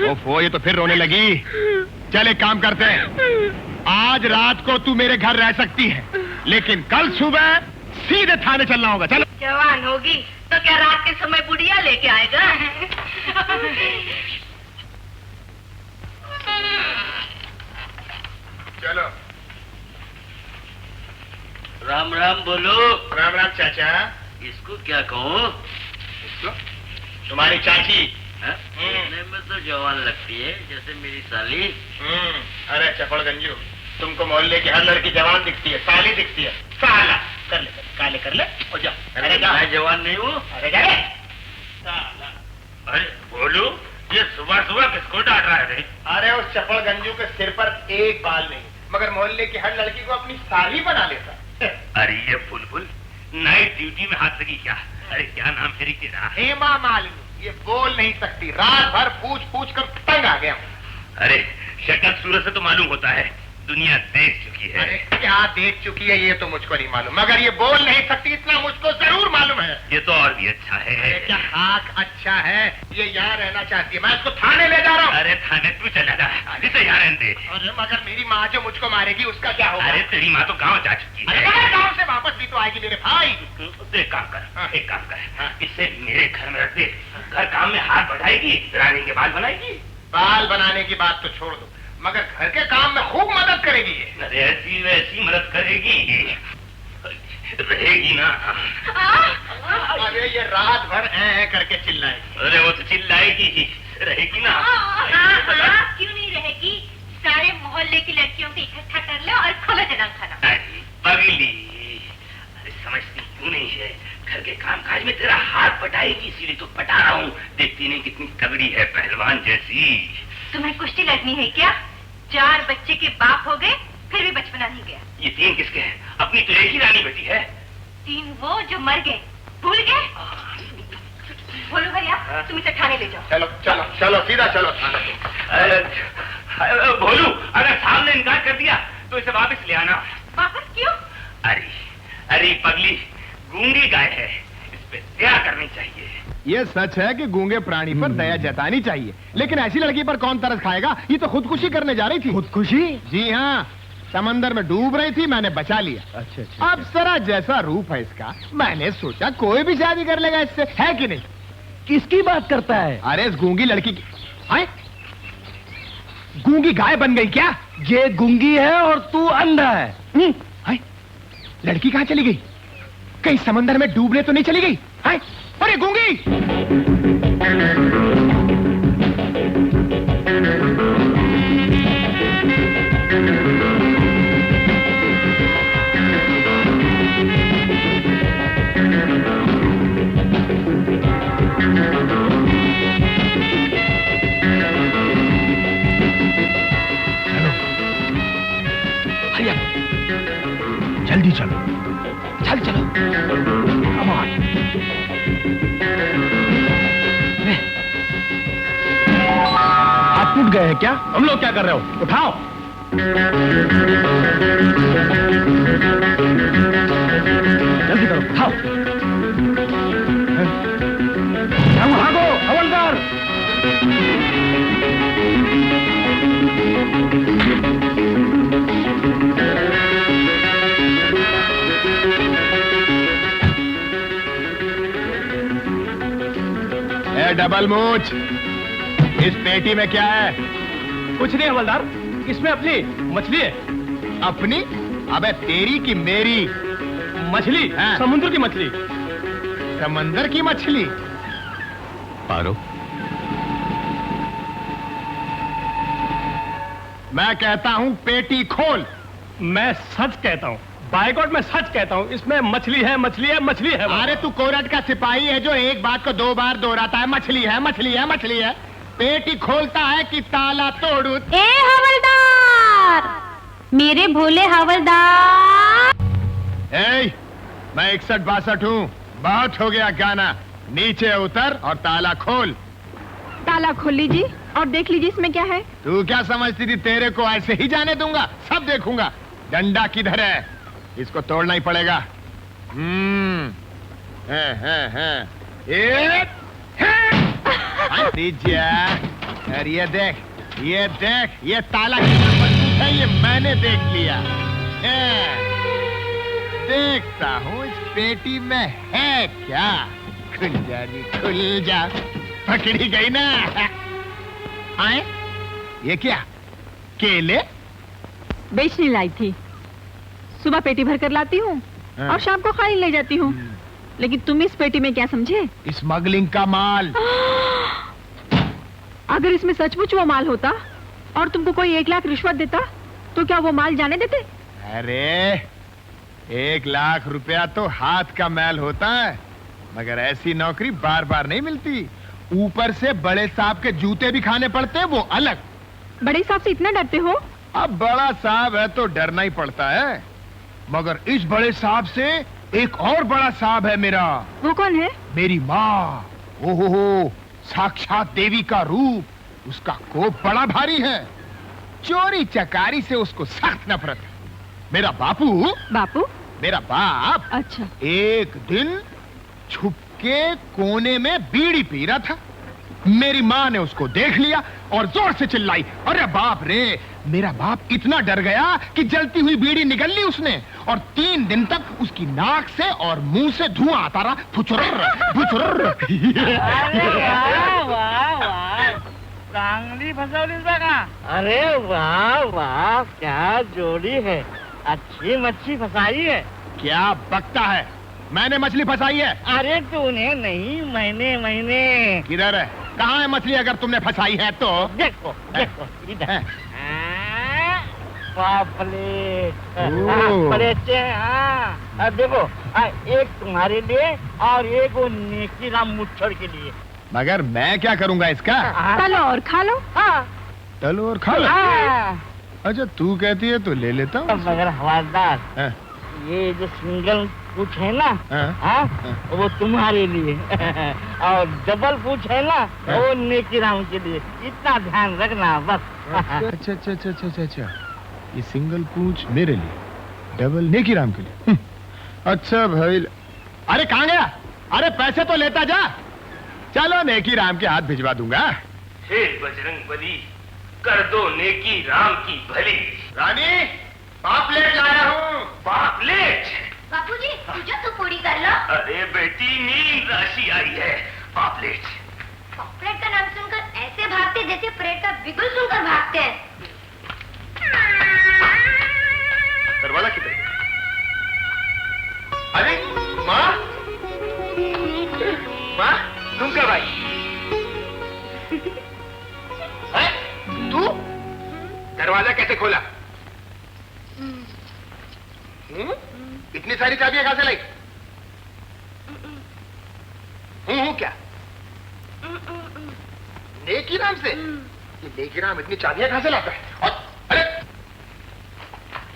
ओफो, ये तो फिर रोने लगी। चल एक काम करते हैं, आज रात को तू मेरे घर रह सकती है, लेकिन कल सुबह सीधे थाने चलना होगा। चलो। जवान होगी तो क्या रात के समय बुढ़िया लेके आएगा? चलो। राम राम बोलो। राम राम चाचा। इसको क्या कहूँ? इसको? तुम्हारी चाची। देखने में तो जवान लगती है, जैसे मेरी साली। अरे चपड़गंजू, तुमको मोहल्ले की हर लड़की जवान दिखती है, साली दिखती है। साला कर ले, काले कर ले और जा। अरे मैं जवान नहीं हूँ। अरे जा रे। अरे बोलू, ये सुबह सुबह किसको डांट रहा है? अरे उस चपड़गंजू के सिर पर एक बाल नहीं, मगर मोहल्ले की हर लड़की को अपनी साली बना लेता। अरे ये बुलबुल नाइट ड्यूटी में हाथ लगी क्या? अरे क्या नाम है तेरा? हेमा मालिनी। ये बोल नहीं सकती, रात भर पूछ पूछ कर तंग आ गया हूँ। अरे शक्ल सूरत से तो मालूम होता है, दुनिया देख चुकी है। अरे क्या देख चुकी है ये तो मुझको नहीं मालूम, मगर ये बोल नहीं सकती इतना मुझको जरूर मालूम है। ये तो और भी अच्छा है। अरे क्या खाक अच्छा है, ये यहाँ रहना चाहती है, मैं इसको थाने ले जा रहा हूँ। अरे थाने तू चला जा, इसे यहाँ रहने दे। अरे मगर मेरी माँ जो मुझको मारेगी उसका क्या होगा? अरे तेरी माँ तो गाँव जा चुकी अरे है। गाँव से वापस भी तो आएगी मेरे भाई। तो एक काम कर, एक काम कर, इसे मेरे घर में रख दे। घर काम में हाथ बढ़ाएगी, रानी के बाल बनाएगी। बाल बनाने की बात तो छोड़ दो, मगर घर के काम में खूब मदद करेगी ये। अरे ऐसी वैसी मदद करेगी, रहेगी ना। अरे ये रात भर ऐ करके चिल्लाएगी। अरे वो तो चिल्लाएगी ही, रहेगी ना। क्यों नहीं रहेगी? सारे मोहल्ले की लड़कियों को इकट्ठा कर लो और खोलो जनाब खाना। अरे पगली, अरे समझती क्यों नहीं है, घर के कामकाज में तेरा हाथ पटाएगी, इसीलिए तो पटा रहा हूँ। देखती नहीं कितनी तगड़ी है, पहलवान जैसी। तुम्हें कुश्ती लड़नी है क्या? 4 बच्चे के बाप हो गए, फिर भी बचपना नहीं गया। ये 3 किसके हैं? अपनी तो एक ही रानी बेटी है। 3 वो जो मर गए, भूल गए? बोलो भैया, तुम इसे थाने ले जाओ। चलो चलो चलो, सीधा चलो थाने। भोलू, अगर साहब ने इनकार कर दिया तो इसे वापस ले आना। वापस क्यों? अरे अरे पगली, गूंगी गाय है, इस पे दया करनी चाहिए। ये सच है कि गूंगे प्राणी पर दया जतानी चाहिए, लेकिन ऐसी लड़की पर कौन तरस खाएगा? ये तो खुदकुशी करने जा रही थी। खुदकुशी? जी हाँ, समंदर में डूब रही थी, मैंने बचा लिया। अच्छा। अप्सरा जैसा रूप है इसका, मैंने सोचा कोई भी शादी कर लेगा इससे, है कि नहीं? किसकी बात करता है? अरे इस गूंगी लड़की की। आए? गूंगी गाय बन गई क्या? ये गूंगी है और तू अंधा है। हाय, लड़की कहाँ चली गई? कहीं समंदर में डूबने तो नहीं चली गई? हाय, अरे गूंगी! जल्दी चलो, चलो। Come on. हाथ टूट गए हैं क्या? हम लोग क्या कर रहे हो? उठाओ। जल्दी करो, उठाओ। भागो, हवलदार। डबल मूछ, इस पेटी में क्या है? कुछ नहीं हवलदार, इसमें अपनी मछली है। अपनी? अबे तेरी की मेरी? मछली? हाँ। समुद्र की मछली। समंदर की मछली? पारो, मैं कहता हूँ पेटी खोल। मैं सच कहता हूँ, बाय गॉड मैं सच कहता हूँ, इसमें मछली है, मछली है, मछली है। अरे तू कोरट का सिपाही है जो एक बात को 2 बार दोहराता है, मछली है, मछली है, मछली है। पेटी खोलता है कि ताला तोड़ू? ए हवलदार, मेरे भोले हवलदार। मैं 61-62 हूँ, बहुत हो गया गाना। नीचे उतर और ताला खोल। ताला खोल लीजिए और देख लीजिए इसमें क्या है। तू क्या समझती थी तेरे को ऐसे ही जाने दूंगा? सब देखूंगा। डंडा किधर है? इसको तोड़ना ही पड़ेगा। और ये देख, ये ताला कितना मजबूत है, ये मैंने देख लिया। देखता हूँ इस पेटी में है क्या। खुल जा नी, खुल जा। पकड़ी गई ना। आए? ये क्या? केले? बेचने लाई थी। सुबह पेटी भर कर लाती हूँ और शाम को खाली ले जाती हूँ। लेकिन तुम इस पेटी में क्या समझे? स्मगलिंग का माल। अगर इसमें सचमुच वो माल होता और तुमको कोई 1 लाख रिश्वत देता तो क्या वो माल जाने देते? अरे 1 लाख रुपया तो हाथ का मैल होता है, मगर ऐसी नौकरी बार बार नहीं मिलती। ऊपर से बड़े साहब के जूते भी खाने पड़ते हैं, वो अलग। बड़े साहब से इतना डरते हो? अब बड़ा साहब है तो डरना ही पड़ता है, मगर इस बड़े साहब से एक और बड़ा साहब है मेरा। वो कौन है? मेरी माँ। ओहो, साक्षात देवी का रूप। उसका कोप बड़ा भारी है। चोरी चकारी से उसको सख्त नफरत है। मेरा बापू? मेरा बाप अच्छा। एक दिन छुपके कोने में बीड़ी पी रहा था। मेरी माँ ने उसको देख लिया और जोर से चिल्लाई, अरे बाप रे। मेरा बाप इतना डर गया कि जलती हुई बीड़ी निगल ली उसने, और 3 दिन तक उसकी नाक से और मुंह से धुआं आता रहा। फुचुर्र फुचुर्र। चांगली फसवलीस बघा. अरे वाह वाह, क्या जोड़ी है. अच्छी मच्छी फसाई है. क्या बकता है? मैंने मछली फंसाई है. अरे तूने नहीं, मैंने. किधर है? कहाँ है मछली अगर तुमने फंसाई है तो? देखो इधर. पापलेट. ओह। पलेटे. हाँ देखो, एक तुम्हारे लिए और एक वो नेकीराम मुच्छड़ के लिए. मगर मैं क्या करूँगा इसका? चलो और खा लो. चलो और खा लो. अच्छा तू कहती है तो ले लेता हूँ. मगर हवालदार, हाँ, ये जो सिंगल पूछ है ना, हाँ, वो तुम्हारे लिए. और डबल पूछ है ना, वो नेकीराम के लिए. इतना ध्यान रखना बस. अच्छा. ये सिंगल पूंछ मेरे लिए, डबल नेकीराम के लिए. अच्छा भाई. अरे कहाँ गया? अरे पैसे तो लेता जा. चलो नेकीराम के हाथ भिजवा दूंगा. हे बजरंग बली, कर दो नेकी राम की भली. रानी, पापलेट लाया हूँ. पापलेट? बापूजी, तुझे तो पूरी कर लो. अरे बेटी, नींद राशि आई है. पापलेट. पॉपलेट का नाम सुनकर ऐसे भागते जैसे परेड का बिगुल सुनकर भागते हैं. दरवाजा किधर? अरे माँ, तुम क्या भाई? तू दरवाजा कैसे खोला? इतनी सारी चाबियां कहां से लाई? क्या? नेकीराम से? ये नेकीराम इतनी चाबियां कहां से लाता है? और अरे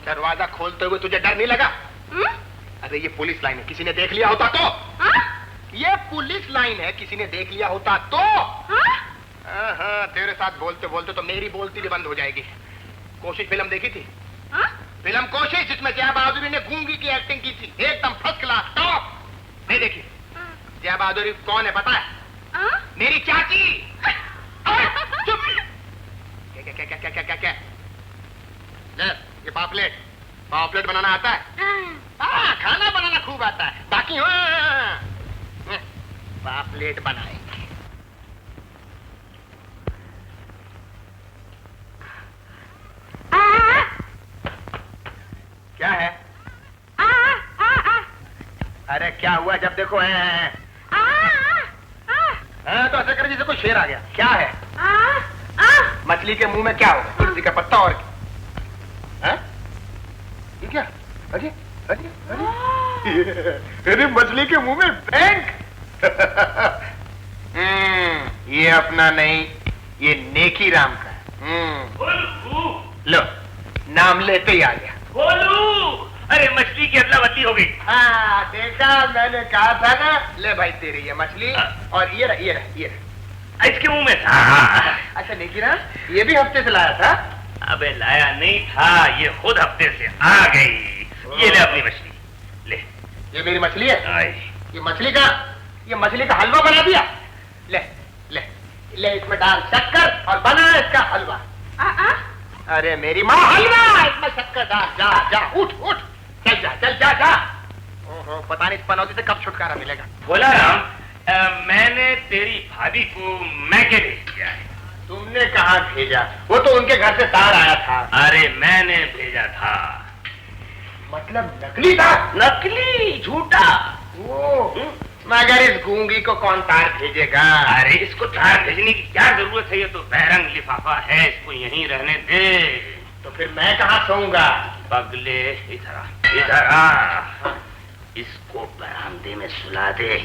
दरवाजा खोलते हुए तुझे डर नहीं लगा? अरे ये पुलिस लाइन है, किसी ने देख लिया होता तो? ये पुलिस लाइन है, किसी ने देख लिया होता तो? हाँ, तेरे साथ बोलते बोलते तो मेरी बोलती भी बंद हो जाएगी. कोशिश फिल्म देखी थी? फिल्म कोशिश, जिसमें जया बहादुरी ने गूंगी की एक्टिंग की थी, एकदम फर्स्ट क्लास टॉप. नहीं देखी? जया बहादुरी कौन है पता है? मेरी चाची. चुप. क्या? ले, ये पापलेट बनाना आता है? हाँ, खाना बनाना खूब आता है. बाकी पापलेट बनाएंगे. क्या है? अरे क्या हुआ जब देखो है? तो ऐसा कर जैसे कोई शेर आ गया. क्या है? मछली के मुंह में क्या होगा? तुलसी का पत्ता और क्या? ये क्या? अरे मछली के मुंह में बैंक. ये अपना नहीं, ये नेकीराम का. लो, नाम लेते ही आ गया. बोलू, अरे मछली की अदला बदली हो गई. हाँ देखा, मैंने कहा था ना. ले भाई तेरी ये मछली, और ये रहा. इसके मुंह में था. अच्छा नेकीराम, ये भी हफ्ते से लाया था? अबे लाया नहीं था, ये खुद हफ्ते से आ गई. ये ले अपनी मछली. ले, ये मेरी मछली है. ये मछली का हलवा बना दिया. ले इसमें डाल शक्कर और बना इसका हलवा. अरे मेरी माँ, हलवा इसमें शक्कर डाल. जा उठ. चल जा. ओहो, पता नहीं इस पनौती से कब छुटकारा मिलेगा. बोला राम, मैंने तेरी भाभी को मैके भेज दिया है. तुमने कहाँ भेजा? वो तो उनके घर से तार आया था. अरे मैंने भेजा था. मतलब नकली था? नकली, झूठा. मगर इस गूंगी को कौन तार भेजेगा? अरे इसको तार भेजने की क्या जरूरत है? ये तो बहरंग लिफाफा है, इसको यहीं रहने दे. तो फिर मैं कहाँ सोऊंगा? पगले, इधर आ. इसको बरामदे में सुला दे.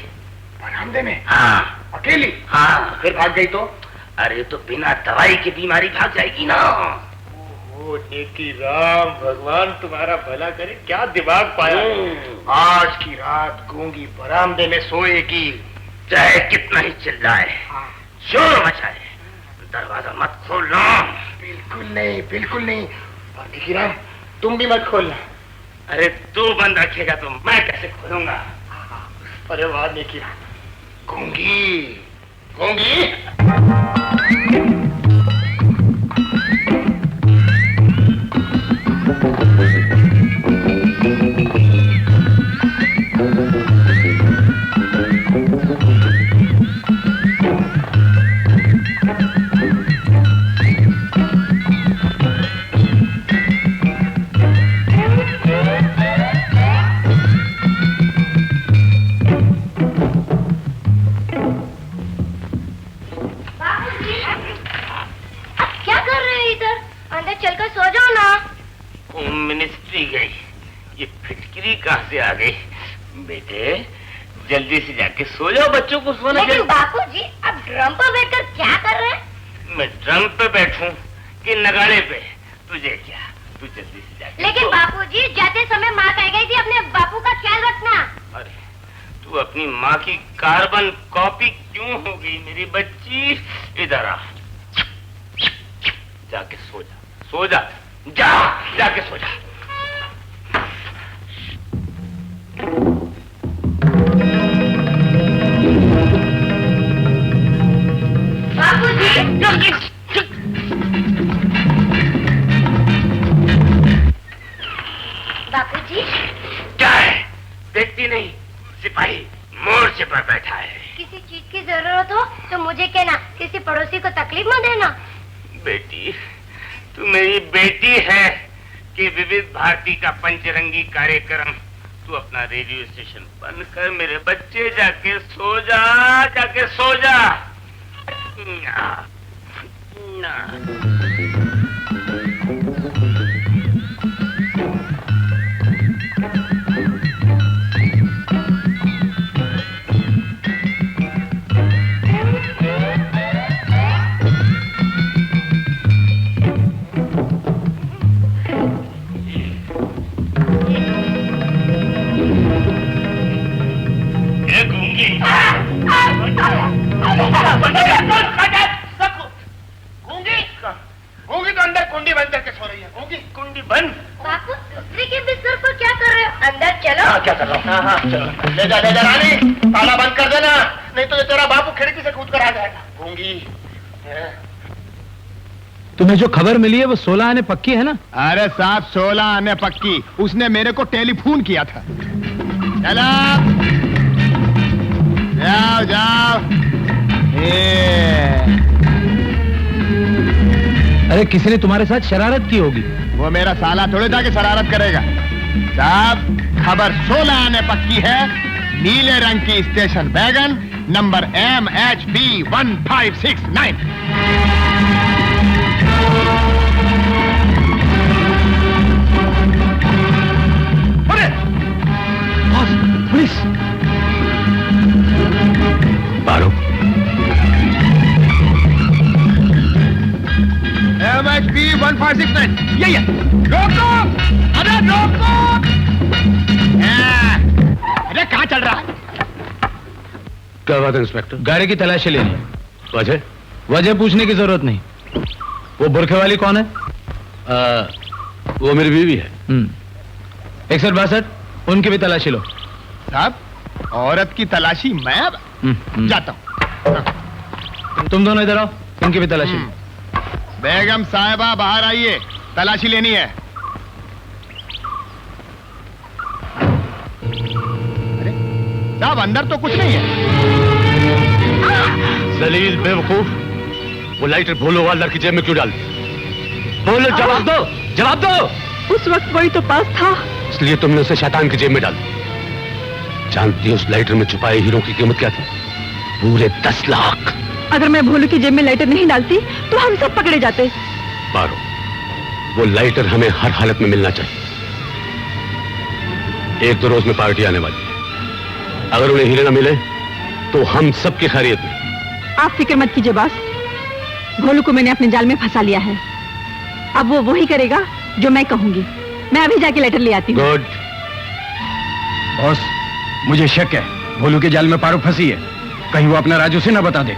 बरामदे में? हाँ. अकेली? हाँ. फिर भाग गई तो? अरे तो बिना दवाई की बीमारी भाग जाएगी ना. ओहो नेकीराम, भगवान तुम्हारा भला करे. क्या दिमाग पाया. आज की रात गूंगी बरामदे में सोएगी, चाहे कितना ही चिल्लाए, शोर मचाए, दरवाजा मत खोलना. बिल्कुल नहीं. और नेकीराम, तुम भी मत खोलना. अरे तू बंद रखेगा तो मैं कैसे खोलूंगा? अरे वाह नेकीराम. गूंगी. अंदर चलकर सो जाओ ना। होम मिनिस्ट्री गई, ये फिटकरी कहाँ से आ गई? बेटे जल्दी से जाके सो जाओ, बच्चों को सोना। लेकिन बापूजी, अब ड्रम पर बैठकर क्या कर रहे हैं? मैं ड्रम पे बैठूं कि नगाड़े पे? तुझे क्या, तू जल्दी से जाके। लेकिन बापूजी, जाते समय माँ कह गई थी अपने बापू का ख्याल रखना। अरे तू अपनी माँ की कार्बन कॉपी क्यों हो गई मेरी बच्ची? इधर आ, जाके सो जा, सो जा, जाके सो जा। बापूजी, क्या है? देखती नहीं? सिपाही मोर्चे पर बैठा है। किसी चीज की जरूरत हो तो मुझे कहना, किसी पड़ोसी को तकलीफ मत देना। बेटी, तू मेरी बेटी है कि विविध भारती का पंचरंगी कार्यक्रम। तू अपना रेडियो स्टेशन बंद कर, मेरे बच्चे जाके सो जा, जाके सो जा। ना, ना। गूंगी तो अंदर कुंडी बंद करके सो रही है। गूंगी कुंडी बंद। बापू, दूसरे के बिस्तर पर क्या कर रहे हो? अंदर चलो। हाँ, क्या कर रहा हूँ? हाँ, चलो। ले जा रानी, ताला बंद कर देना, नहीं तो ये तेरा बापू खिड़की से कूद कर आ जाएगा। गूंगी। तुम्हें जो खबर मिली है वो 16 आने पक्की है ना? अरे साहब 16 आने पक्की, उसने मेरे को टेलीफोन किया था। चलो जाओ जाओ। अरे किसी ने तुम्हारे साथ शरारत की होगी। वो मेरा साला थोड़े था कि शरारत करेगा। साहब खबर 16 आने पक्की है। नीले रंग की station wagon number MHB 1569। Police बारो MHB 1569 यही है। रोको, अरे रोको। अरे कहाँ चल रहा है? क्या बात है इंस्पेक्टर? गाड़ी की तलाशी लेनी है। वजह? वजह पूछने की जरूरत नहीं। वो बुरखे वाली कौन है? वो मेरी बीवी है। 6162 उनकी भी तलाशी लो। साहब औरत की तलाशी मैं अब जाता हूँ। तुम दोनों इधर आओ, उनकी भी तलाशी लो। बेगम साहिबा बाहर आइए, तलाशी लेनी है। अरे साहब अंदर तो कुछ नहीं है। जलील बेवकूफ, वो लाइटर भोलो वाला की जेब में क्यों डाल? बोलो, जवाब दो, जवाब दो। उस वक्त वही तो पास था, इसलिए तुमने उसे शैतान की जेब में डाल। जानती हो उस लाइटर में छुपाए हीरो की कीमत क्या थी? पूरे 10 लाख। अगर मैं भोलू की जेब में लाइटर नहीं डालती तो हम सब पकड़े जाते। बारो, वो लाइटर हमें हर हालत में मिलना चाहिए। 1-2 रोज में पार्टी आने वाली है। अगर उन्हें हीरे न मिले तो हम सबकी खैरियत में। आप फिक्र मत कीजिए बॉस, भोलू को मैंने अपने जाल में फंसा लिया है। अब वो वही करेगा जो मैं कहूंगी। मैं अभी जाके लेटर ले आती हूँ। गुड। बॉस मुझे शक है भोलू के जाल में पारो फंसी है, कहीं वो अपना राजू से न बता दे।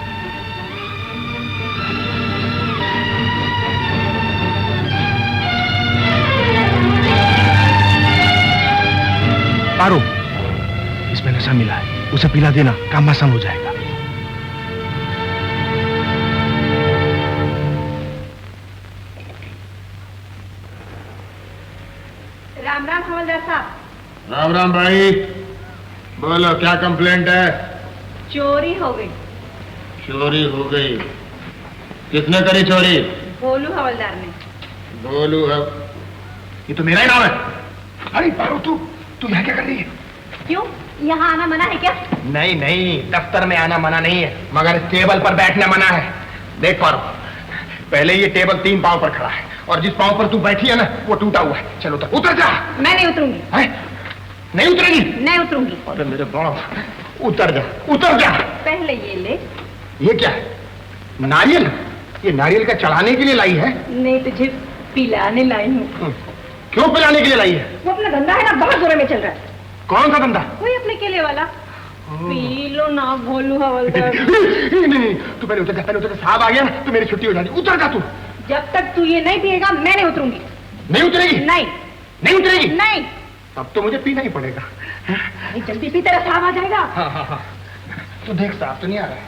पारो, इसमें नशा मिला है, उसे पिला देना, काम आसान हो जाएगा। राम राम हवलदार साहब। राम राम भाई, बोलो क्या कंप्लेंट है? चोरी हो गई। चोरी हो गई? किसने करी चोरी? भोलू हवलदार ने। बोलू है? ये तो मेरा ही नाम है। अरे पारो, तू यहाँ क्या कर रही है? क्यों, यहाँ आना मना है क्या? नहीं नहीं, दफ्तर में आना मना नहीं है, मगर टेबल पर बैठना मना है। देख पारो, पहले ये टेबल 3 पांव पर खड़ा है और जिस पांव पर तू बैठी है ना वो टूटा हुआ है। चलो तो उतर जा। मैं नहीं उतरूंगी। नहीं उतरेगी? नहीं उतरूंगी। अरे मेरे बाप, उतर जा, उतर जा। पहले ये ले। ये क्या है? नारियल? ये नारियल का चढ़ाने के लिए लाई है? नहीं, तुझे पिलाने लाई हूँ। क्यों पिलाने के लिए लाई है? वो अपना धंधा है ना, बहुत जोरों में चल रहा है। कौन सा धंधा? वही अपने केले वाला। पी लो ना भोलू हवलदार। नहीं, तू पहले उतर जा, पहले उतर जा। साहब आ गया ना तो मेरी छुट्टी हो जाती। उतर जा तू। जब तक तू ये नहीं पिएगा मैं नहीं उतरूंगी। नहीं उतरेगी? नहीं। नहीं उतरेगी? नहीं। अब तो मुझे पीना ही पड़ेगा। जल्दी पी, तेरा साहब आ जाएगा। हाँ। तो देख, साहब तो नहीं आ रहा है।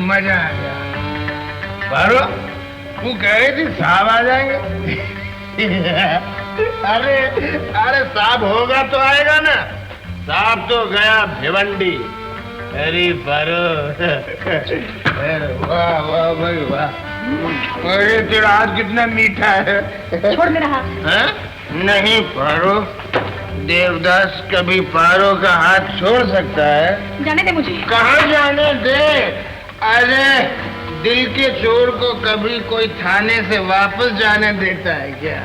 मजा आ गया। बारो, तू कह रही थी साहब आ जाएंगे। अरे साहब होगा तो आएगा ना। साहब तो गया भिवंडी। अरे बारो, वाह वाह भाई वाह। अरे तेरा हाथ कितना मीठा है। छोड़ मेरा हाथ। नहीं पारो, देवदास कभी पारो का हाथ छोड़ सकता है? जाने दे मुझे। कहाँ जाने दे? अरे दिल के चोर को कभी कोई थाने से वापस जाने देता है क्या?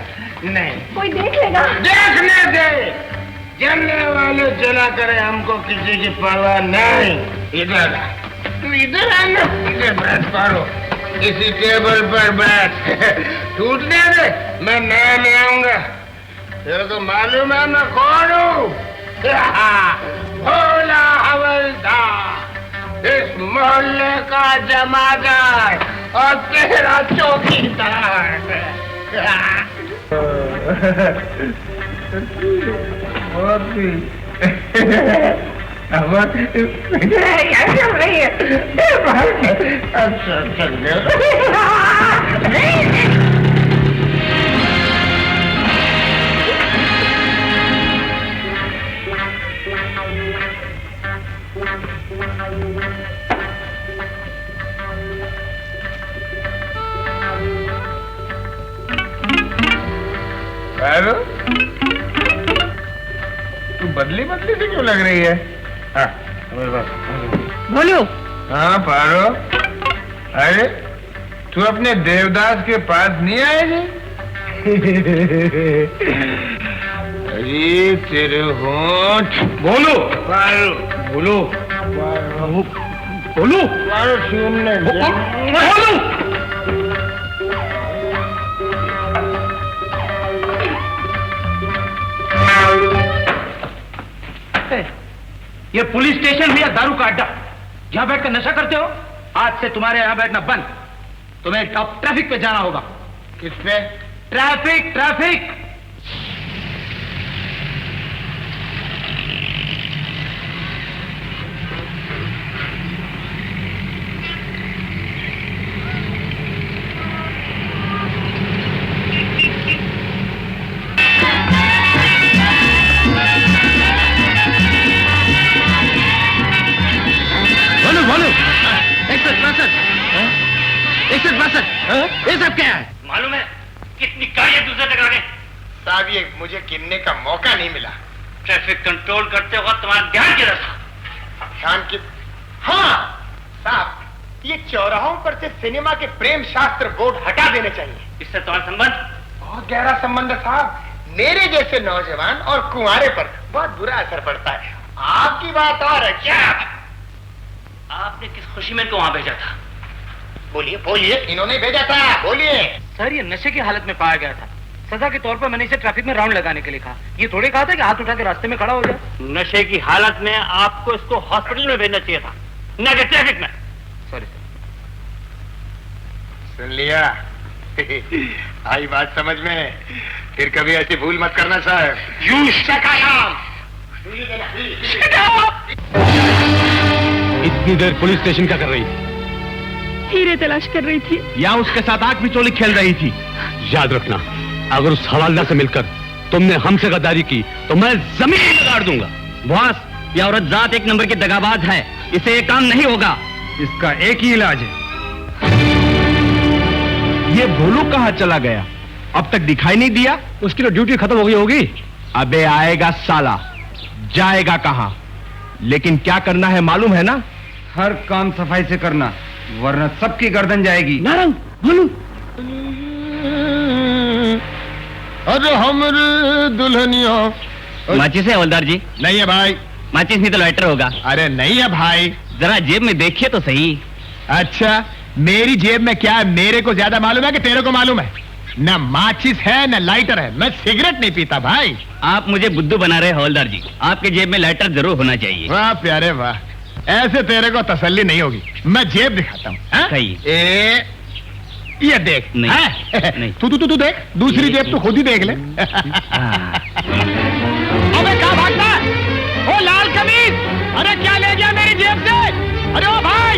नहीं। कोई देख लेगा। देखने दे, जलने वाले जला करे, हमको किसी की परवाह नहीं। इधर आ, तू इधर आना। इधर बैठ पारो, इसी टेबल पर बैठ। टूटने दे, मैं नया ले आऊंगा। तेरे को मालूम है मैं कौन हूँ? भोला हवलदार, इस मोहल्ले का जमादार और तेरा चौकीदार। क्या चल रही है? अच्छा चल पारो, तू बदली बदली से क्यों लग रही है? हाँ, बोलो। हाँ पारो, अरे तू अपने देवदास के पास नहीं आएगी? अरे तेरे होंठ। बोलो पारो, बोलो बोलो पारो, सुनने बोलो। ये पुलिस स्टेशन है या दारू का अड्डा? यहाँ बैठकर नशा करते हो? आज से तुम्हारे यहाँ बैठना बंद। तुम्हें टॉप ट्रैफिक पे जाना होगा। किस पे? Traffic traffic. ये सब क्या है? मालूम है कितनी गाड़ियां दूसरे टकरा गए? साहब ये मुझे गिनने का मौका नहीं मिला। ट्रैफिक कंट्रोल करते वक्त तुम्हारा ध्यान किधर था? ध्यान की? हाँ साहब, ये चौराहों पर से सिनेमा के प्रेम शास्त्र बोर्ड हटा देने चाहिए। इससे तुम्हारा संबंध? बहुत गहरा संबंध है साहब। मेरे जैसे नौजवान और कुंवारे पर बहुत बुरा असर पड़ता है। आपकी बात और है क्या? आपने किस खुशी में इनको वहां भेजा था? बोलिए बोलिए। इन्होंने भेजा था, बोलिए। सर ये नशे की हालत में पाया गया था। सजा के तौर पर मैंने इसे ट्रैफिक में राउंड लगाने के लिए कहा। ये थोड़े कहा था कि हाथ उठा के रास्ते में खड़ा हो जाए। नशे की हालत में आपको इसको हॉस्पिटल में भेजना चाहिए था, न कि ट्रैफिक में। Sorry sir. सुन लिया? आई बात समझ में। फिर कभी ऐसी भूल मत करना साहब। यू शकायाम। इतनी देर पुलिस स्टेशन क्या कर रही थी? हीरे तलाश कर रही थी। या उसके साथ आग बिचौली खेल रही थी? याद रखना, अगर उस हवालदार से मिलकर तुमने हमसे गद्दारी की तो मैं जमीन में गाड़ दूंगा। बॉस, ये औरत जात एक नंबर की दगाबाज है। इसे ये काम नहीं होगा। इसका एक ही इलाज है। ये भोलू कहाँ चला गया? अब तक दिखाई नहीं दिया? उसकी तो ड्यूटी खत्म हो गई होगी। अबे आएगा साला, जाएगा कहां? लेकिन क्या करना है मालूम है ना? हर काम सफाई से करना, वरना सबकी गर्दन जाएगी। नारंग बोलू। अरे हमरे दुल्हनिया। माचिस है हवलदार जी? नहीं है भाई। माचिस नहीं तो लाइटर होगा। अरे नहीं है भाई। जरा जेब में देखिए तो सही। अच्छा, मेरी जेब में क्या है मेरे को ज्यादा मालूम है कि तेरे को मालूम है? न माचिस है न लाइटर है। मैं सिगरेट नहीं पीता भाई। आप मुझे बुद्धू बना रहे हवलदार जी। आपके जेब में लाइटर जरूर होना चाहिए। वाह प्यारे वाह, ऐसे तेरे को तसल्ली नहीं होगी। मैं जेब दिखाता हूँ। ये देख। नहीं, नहीं। तू देख, दूसरी जेब तू खुद ही देख ले। अबे कहाँ भागता है? ओ लाल कमीज, अरे क्या ले गया मेरी जेब से? अरे ओ भाई,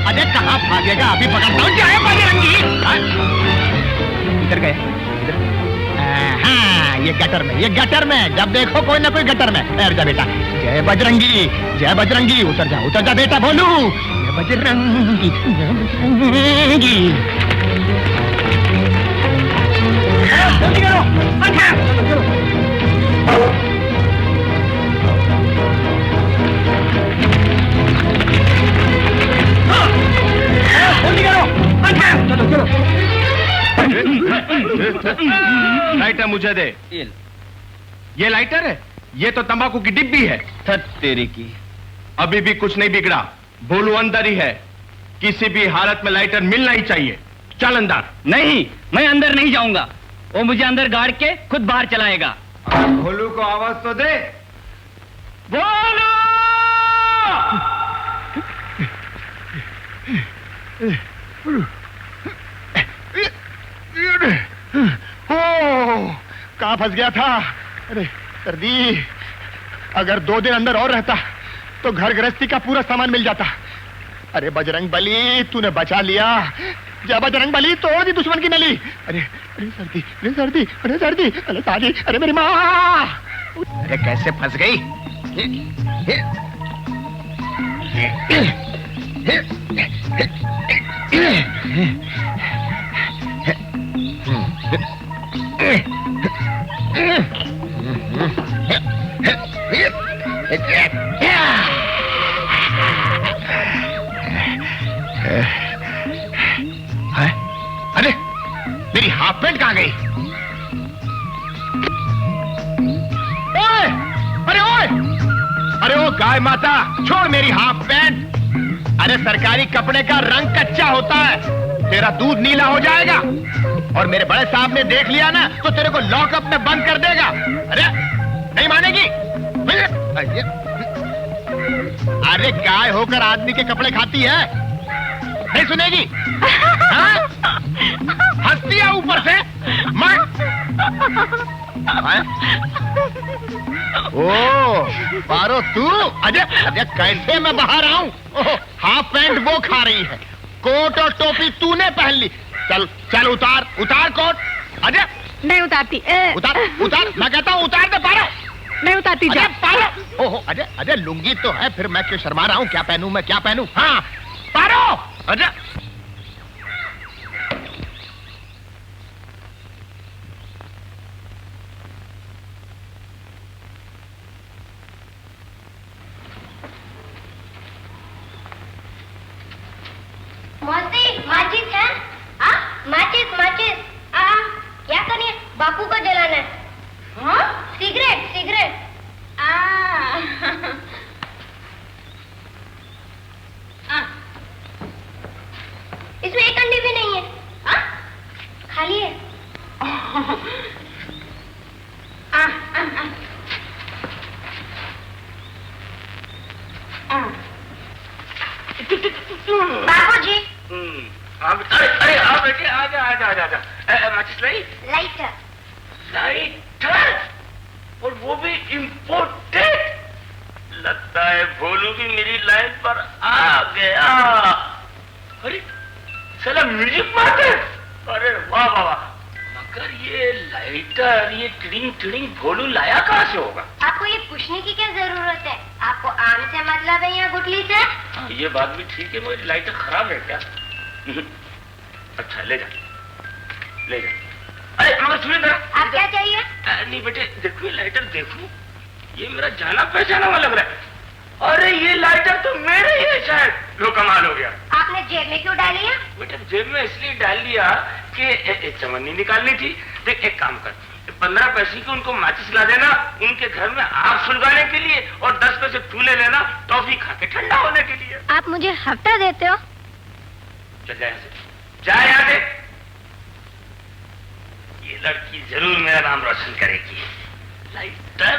अरे कहाँ भागेगा? अभी पकड़ता हूँ। क्या है बजरंगी? इधर गए। हाँ, ये गटर में, ये गटर में। जब देखो कोई ना कोई गटर में। ठहर जा बेटा। जय बजरंगी, जय बजरंगी। उतर जा बेटा। बोलू जय बजरंगी, जय बजरंगी। जल्दी करो। चलो। लाइटर मुझे दे। ये लाइटर है? ये तो तंबाकू की डिब्बी है। तेरी की, अभी भी कुछ नहीं बिगड़ा। भोलू अंदर ही है। किसी भी हालत में लाइटर मिलना ही चाहिए। चल अंदर। नहीं, मैं अंदर नहीं जाऊंगा। वो मुझे अंदर गाड़ के खुद बाहर चलाएगा। भोलू को आवाज तो दे। भोलू! कहाँ फंस गया था? अरे सर्दी, अगर 2 दिन अंदर और रहता तो घर गृहस्थी का पूरा सामान मिल जाता। अरे बजरंग बली, तूने बचा लिया। जय बजरंग बली, तोड़ दी दुश्मन की नली। अरे सर्दी, अरे सर्दी, अरे सर्दी, अरे सादी, अरे मेरी माँ। अरे कैसे फंस गई? अरे मेरी हाफ पैंट कहां गई? ओए! अरे ओ गाय माता, छोड़ मेरी हाफ पैंट। अरे सरकारी कपड़े का रंग कच्चा होता है, तेरा दूध नीला हो जाएगा। और मेरे बड़े साहब ने देख लिया ना तो तेरे को लॉकअप में बंद कर देगा। अरे नहीं मानेगी? अरे गाय होकर आदमी के कपड़े खाती है, नहीं सुनेगी? हंसती है ऊपर से। ओ पारो तू। अरे कैसे मैं बाहर आऊं? हाफ पैंट वो खा रही है, कोट और टोपी तूने पहन ली। चल उतार कोट। अजय नहीं उतारती। उतार मैं कहता हूँ, उतार दे पारो। नहीं उतारती। जा पारो। ओहो अजय लुंगी तो है, फिर मैं क्यों शर्मा रहा हूँ? क्या पहनूं मैं, क्या पहनूं? हाँ पारो। अजय माचिस है? माचिस। क्या करिए? बापू को जलाना है। हाँ? सिगरेट। इसमें एक अंडी भी नहीं है। खाली है। बापू जी। अरे आप बेटे, आजा। माचिस लाइटर। और वो भी इम्पोर्टेड। लगता है भोलू भी मेरी लाइन पर आ गया। अरे साला म्यूजिक मास्टर। अरे वाह। मगर ये लाइटर, ये टिडिंग भोलू लाया कहाँ से होगा? आपको ये पूछने की क्या जरूरत है? आपको आम से मतलब है या गुठली से? ये बात भी ठीक है, मेरी लाइटर खराब है क्या? अच्छा ले जा। सुरेंद्र, आप क्या चाहिए? नहीं बेटे, देखो ये लाइटर देखो, ये मेरा जाना पहचाना हुआ लग रहा है। अरे ये लाइटर तो मेरे ही है शायद। लो कमाल हो गया। आपने जेब में क्यों डाल लिया? बेटा जेब में इसलिए डाल लिया कि चवन्नी निकालनी थी। देख एक काम कर, 15 पैसे की उनको माचिस ला देना उनके घर में आग सुलगाने के लिए, और 10 पैसे तू ले लेना टॉफी खा के ठंडा होने के लिए। आप मुझे हफ्ता देते हो? चल जाए जा यहाँ से। ये लड़की जरूर मेरा नाम रोशन करेगी। लाइटर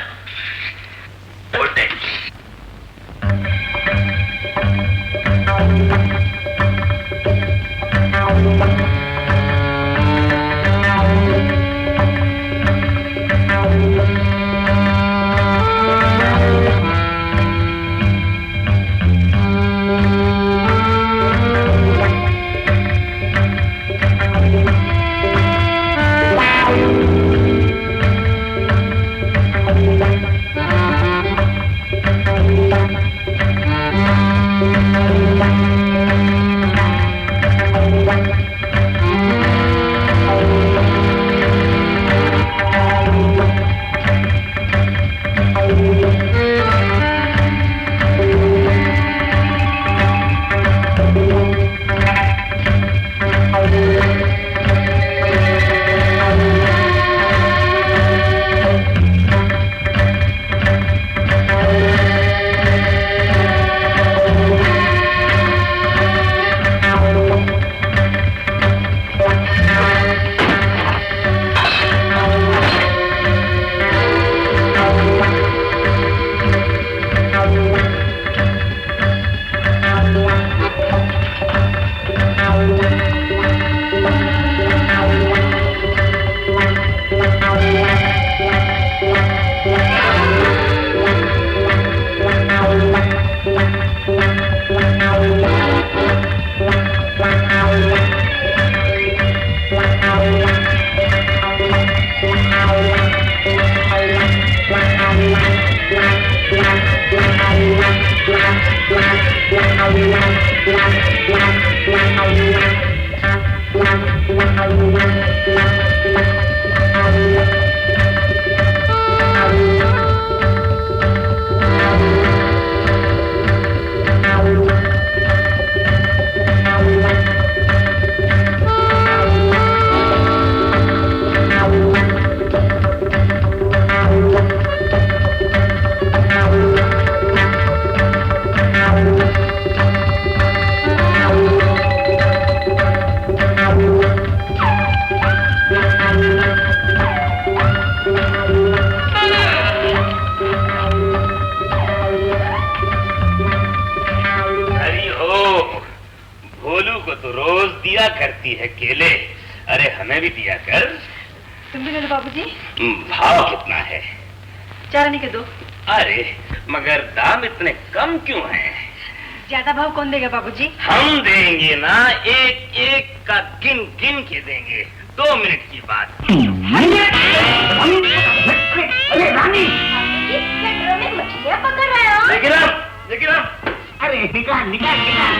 करती है केले, अरे हमें भी दिया कर। तुम भी ले लो बाबूजी। भाव कितना है? 4 आने के 2। अरे मगर दाम इतने कम क्यों हैं? ज्यादा भाव कौन देगा बाबूजी? हम देंगे ना, एक एक का गिन गिन के देंगे। 2 मिनट की बात। अरे रानी, में मछलियाँ पकड़ रहे हो? लेकिन अरे निकाल निकाल निकाल।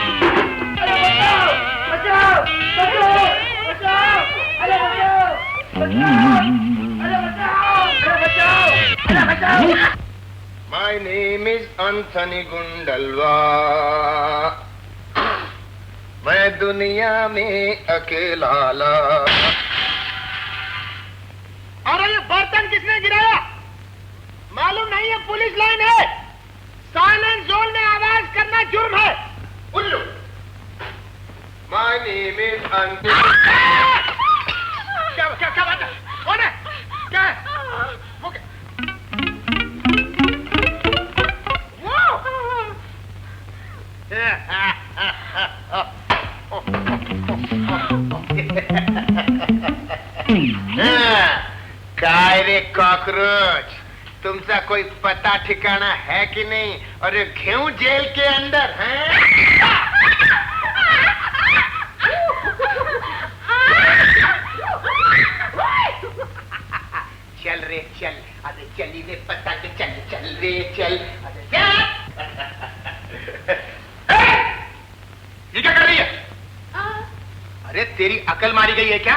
अरे बचाओ बचाओ बचाओ बचाओ, अरे बचाओ बचाओ, अरे बचाओ, अरे बचाओ, अरे बचाओ। My name is Anthony Gundalwa। मैं दुनिया में अकेला ला। अरे ये बर्तन किसने गिराया? मालूम नहीं है पुलिस लाइन है। साइलेंट जोन में आवाज करना जुर्म है। उल्लू। My name is Anthony। क्या बात है? कौन है? क्या है? काय रे कॉकरोच, तुमचा कोई पता ठिकाना है कि नहीं? और क्यों जेल के अंदर हैं? चल रे चल, अरे चली रे पता के चल चल रे चल। अरे ये क्या कर रही है? अरे तेरी अकल मारी गई है क्या?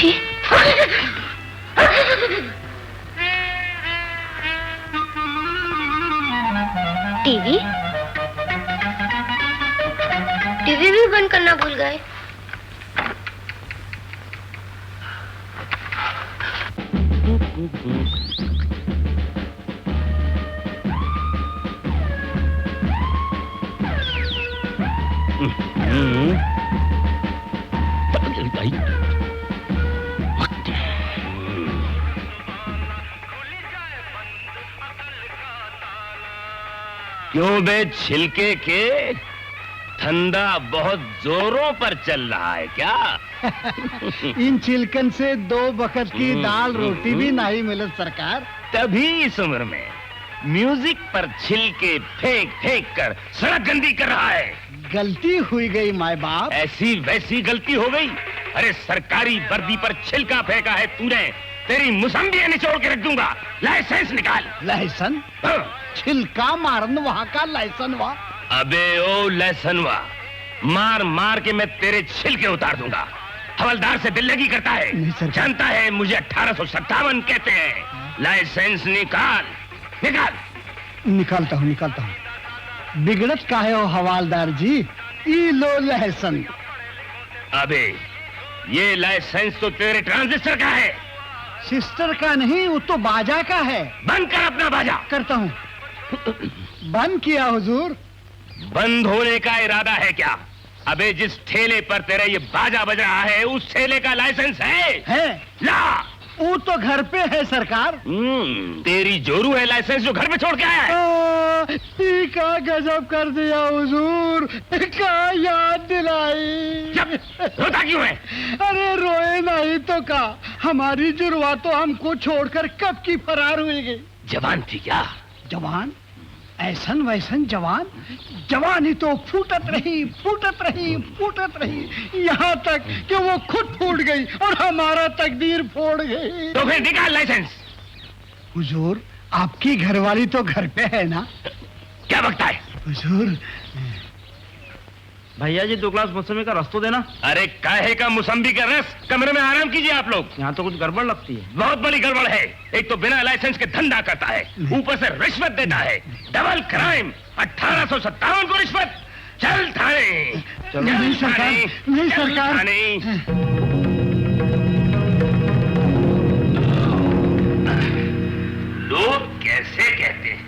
जी टीवी टीवी भी बंद करना भूल गए। क्यों बे छिलके के, धंधा बहुत जोरों पर चल रहा है क्या? इन छिलकन से 2 वक्त की दाल रोटी भी नहीं मिलत सरकार। तभी इस उम्र में म्यूजिक पर छिलके फेंक फेंक कर सड़क गंदी कर रहा है। गलती हुई गई माए बाप। ऐसी वैसी गलती हो गई? अरे सरकारी वर्दी पर छिलका फेंका है तूने, तेरी मुसम्बियां निचोड़ के रख दूंगा। लाइसेंस निकाल। लाइसेंस? छिलका मारन वहाँ का लाइसेंस हुआ? अबे ओ लाइसेंस मार मार के मैं तेरे छिलके उतार दूंगा। हवलदार से दिल लगी करता है, जानता है मुझे 1857 कहते हैं। लाइसेंस निकाल निकाल। निकालता हूँ। बिगड़त काहे हो हवालदार जी? ई लो लाइसेंस। अबे ये लाइसेंस तो तेरे ट्रांजिस्टर का है। सिस्टर का नहीं, वो तो बाजा का है। बंद कर अपना बाजा। करता हूँ। बंद किया हुजूर। बंद होने का इरादा है क्या? अबे जिस ठेले पर तेरा ये बाजा बज रहा है उस ठेले का लाइसेंस है? ला। वो तो घर पे है सरकार। तेरी जोरू है लाइसेंस जो घर पे छोड़ के आया है। का गजब कर दिया हुजूर, का याद दिलाई। रोता क्यों है? अरे रोए नहीं तो का, हमारी जुड़वा तो हमको छोड़कर कब की फरार हुई गई। जवान थी क्या? जवान? ऐसन वैसन जवान? जवानी तो फूटत रही यहाँ तक कि वो खुद फूट गई और हमारा तकदीर फोड़ गई। तो फिर निकाल लाइसेंस। हुजूर आपकी घरवाली तो घर पे है ना? क्या बकता है? हुजूर भैया जी 2 ग्लास मौसमी का रस तो देना। अरे काहे का मौसम्बी का रस? कमरे में आराम कीजिए आप लोग। यहाँ तो कुछ गड़बड़ लगती है। बहुत बड़ी गड़बड़ है। एक तो बिना लाइसेंस के धंधा करता है, ऊपर से रिश्वत देता है। Double crime. 1857 को रिश्वत। चल थाने। नहीं सरकार, नहीं सरकार। लोग कैसे कहते हैं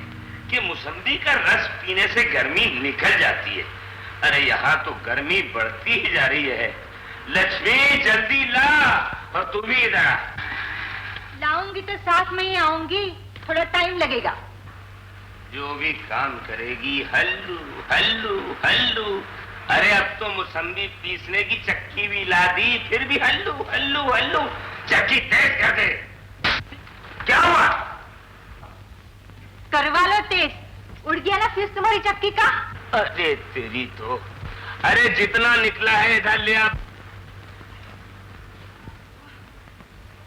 कि मौसम्बी का रस पीने से गर्मी निकल जाती है। अरे यहाँ तो गर्मी बढ़ती ही जा रही है। लक्ष्मी जल्दी ला। और तू भी इधर आ। लाऊंगी तो साथ में ही आऊंगी, थोड़ा टाइम लगेगा। जो भी काम करेगी हल्लू हल्लू हल्लू। अरे अब तो मौसम्बी पीसने की चक्की भी ला दी, फिर भी हल्लू हल्लू हल्लू। चक्की तेज कर दे। क्या हुआ? करवा लो तेज। उड़ गया ना फ्यूज तुम्हारी चक्की का। अरे तेरी तो। अरे जितना निकला है इधर ले आप।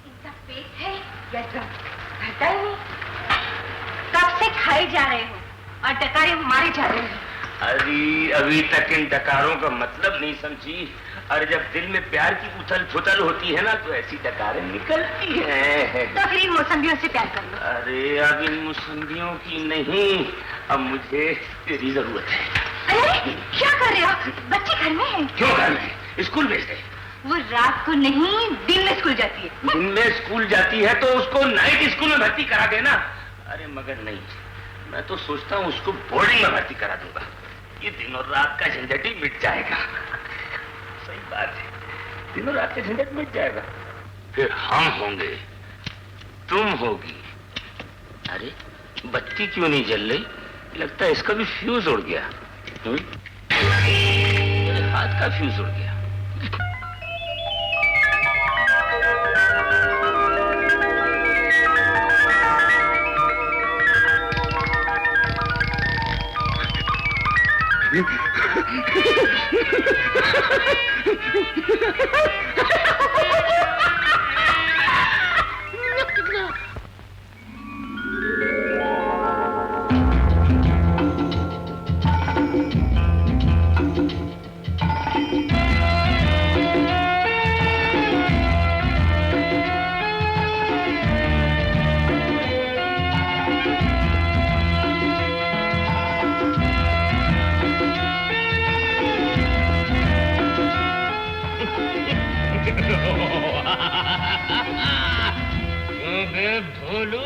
इनका पेट है या ड्रम? घटा ही नहीं। कब से खाए जा रहे हो और डकारे मारे जा रहे हो। अरे अभी तक इन डकारों का मतलब नहीं समझी। और जब दिल में प्यार की उथल पुथल होती है ना तो ऐसी डकारें निकलती हैं। तो फिर इन मौसम्बियों से प्यार कर लो। अरे अब इन मौसम्बियों की नहीं, अब मुझे तेरी जरूरत है। अरे क्या कर रहे हो? बच्चे घर में हैं। क्यों घर में? स्कूल भेज दे। वो रात को नहीं दिन में स्कूल जाती है। दिन में स्कूल जाती है तो उसको नाइट स्कूल में भर्ती करा देना। अरे मगर नहीं, मैं तो सोचता हूँ उसको बोर्डिंग में भर्ती करा दूंगा। ये दिन और रात का झंझट ही मिट जाएगा। सही बात है, दिन और रात का झंझट मिट जाएगा। फिर हम होंगे, तुम होगी। अरे बत्ती क्यों नहीं जल रही? लगता है इसका भी फ्यूज उड़ गया। मेरे हाथ का फ्यूज उड़ गया। अरे भोलू,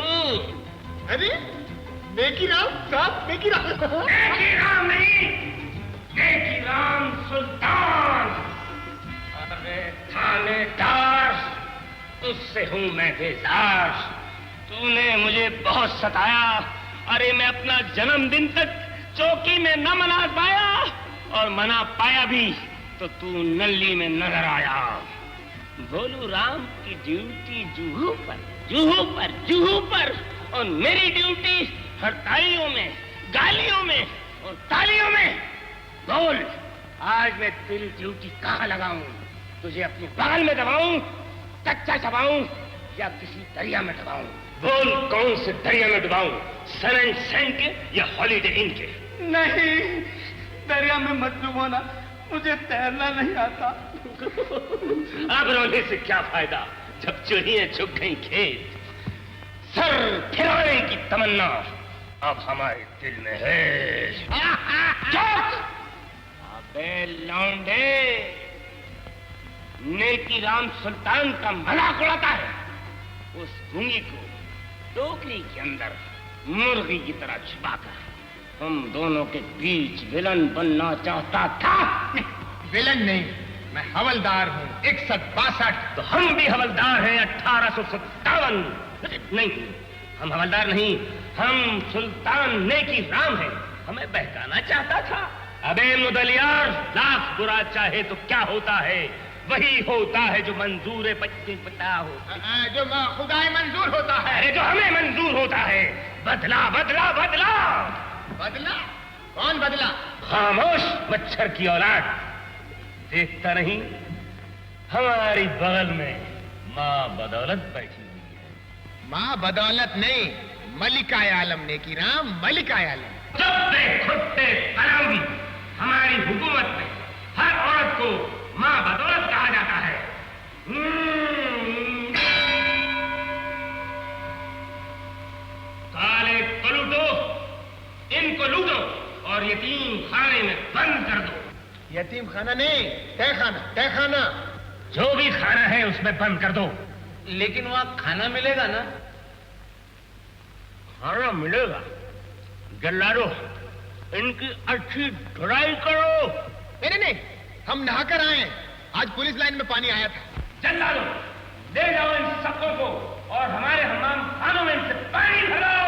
अरे नेकी राम साहब, नेकी राम नहीं, नेकी राम सुल्तान। अरे थानेदार, तुझसे हूं मैं बेजार। तूने मुझे बहुत सताया। अरे मैं अपना जन्मदिन तक चौकी में न मना पाया, और मना पाया भी तो तू नल्ली में नजर आया। भोलू राम की ड्यूटी जूहू पर, जूहू पर, जूहू पर, और मेरी ड्यूटी हड़तालियों में, गालियों में और तालियों में। बोल, आज मैं तेरी ड्यूटी कहाँ लगाऊं? तुझे अपने बगल में दबाऊं, कच्चा चबाऊं, या किसी दरिया में डुबाऊं? बोल, कौन से दरिया में डुबाऊं? सन एंड सैंड के या हॉलीडे इन के? नहीं, दरिया में मत डुबोना, मुझे तैरना नहीं आता। अब रोने से क्या फायदा जब चिड़ियां चुग गई खेत। सर फिराने की तमन्ना अब हमारे दिल में है। चुप! अबे लौंडे, नेकी राम सुल्तान का मजाक उड़ाता है। उस गूंगी को टोकरी के अंदर मुर्गी की तरह छुपाकर हम दोनों के बीच विलन बनना चाहता था। विलन नहीं, मैं हवलदार हूँ 6162। तो हम भी हवलदार हैं 1857। नहीं, हम हवलदार नहीं, हम सुल्तान नेकी राम हैं। हमें बहकाना चाहता था। अबे मुदलियार, लाख बुरा चाहे तो क्या होता है? वही होता है जो मंजूर पता हो, जो खुदाए मंजूर होता है। अरे जो हमें मंजूर होता है। बदला, बदला, बदला। बदला? कौन बदला? खामोश मच्छर की औलाद, देखता नहीं हमारी बगल में माँ बदौलत बैठी हुई है। माँ बदौलत नहीं, मलिका आलम नेकी राम, मलिका आलम। जब से खुट्टे कलम, हमारी हुकूमत में हर औरत को माँ बदौलत कहा जाता है। काले पलूटो, इनको लूटो और यतीम खाने में बंद कर दो। यतीम खाना नहीं, तहखाना, तहखाना। जो भी खाना है उसमें बंद कर दो। लेकिन वहाँ खाना मिलेगा ना? खाना मिलेगा। जल्लादो, इनकी अच्छी धुलाई करो। नहीं नहीं, हम नहाकर आए हैं। आज पुलिस लाइन में पानी आया था। जल्लादो, ले जाओ इन सबकों को और हमारे हमाम खानों में इनसे पानी भरो।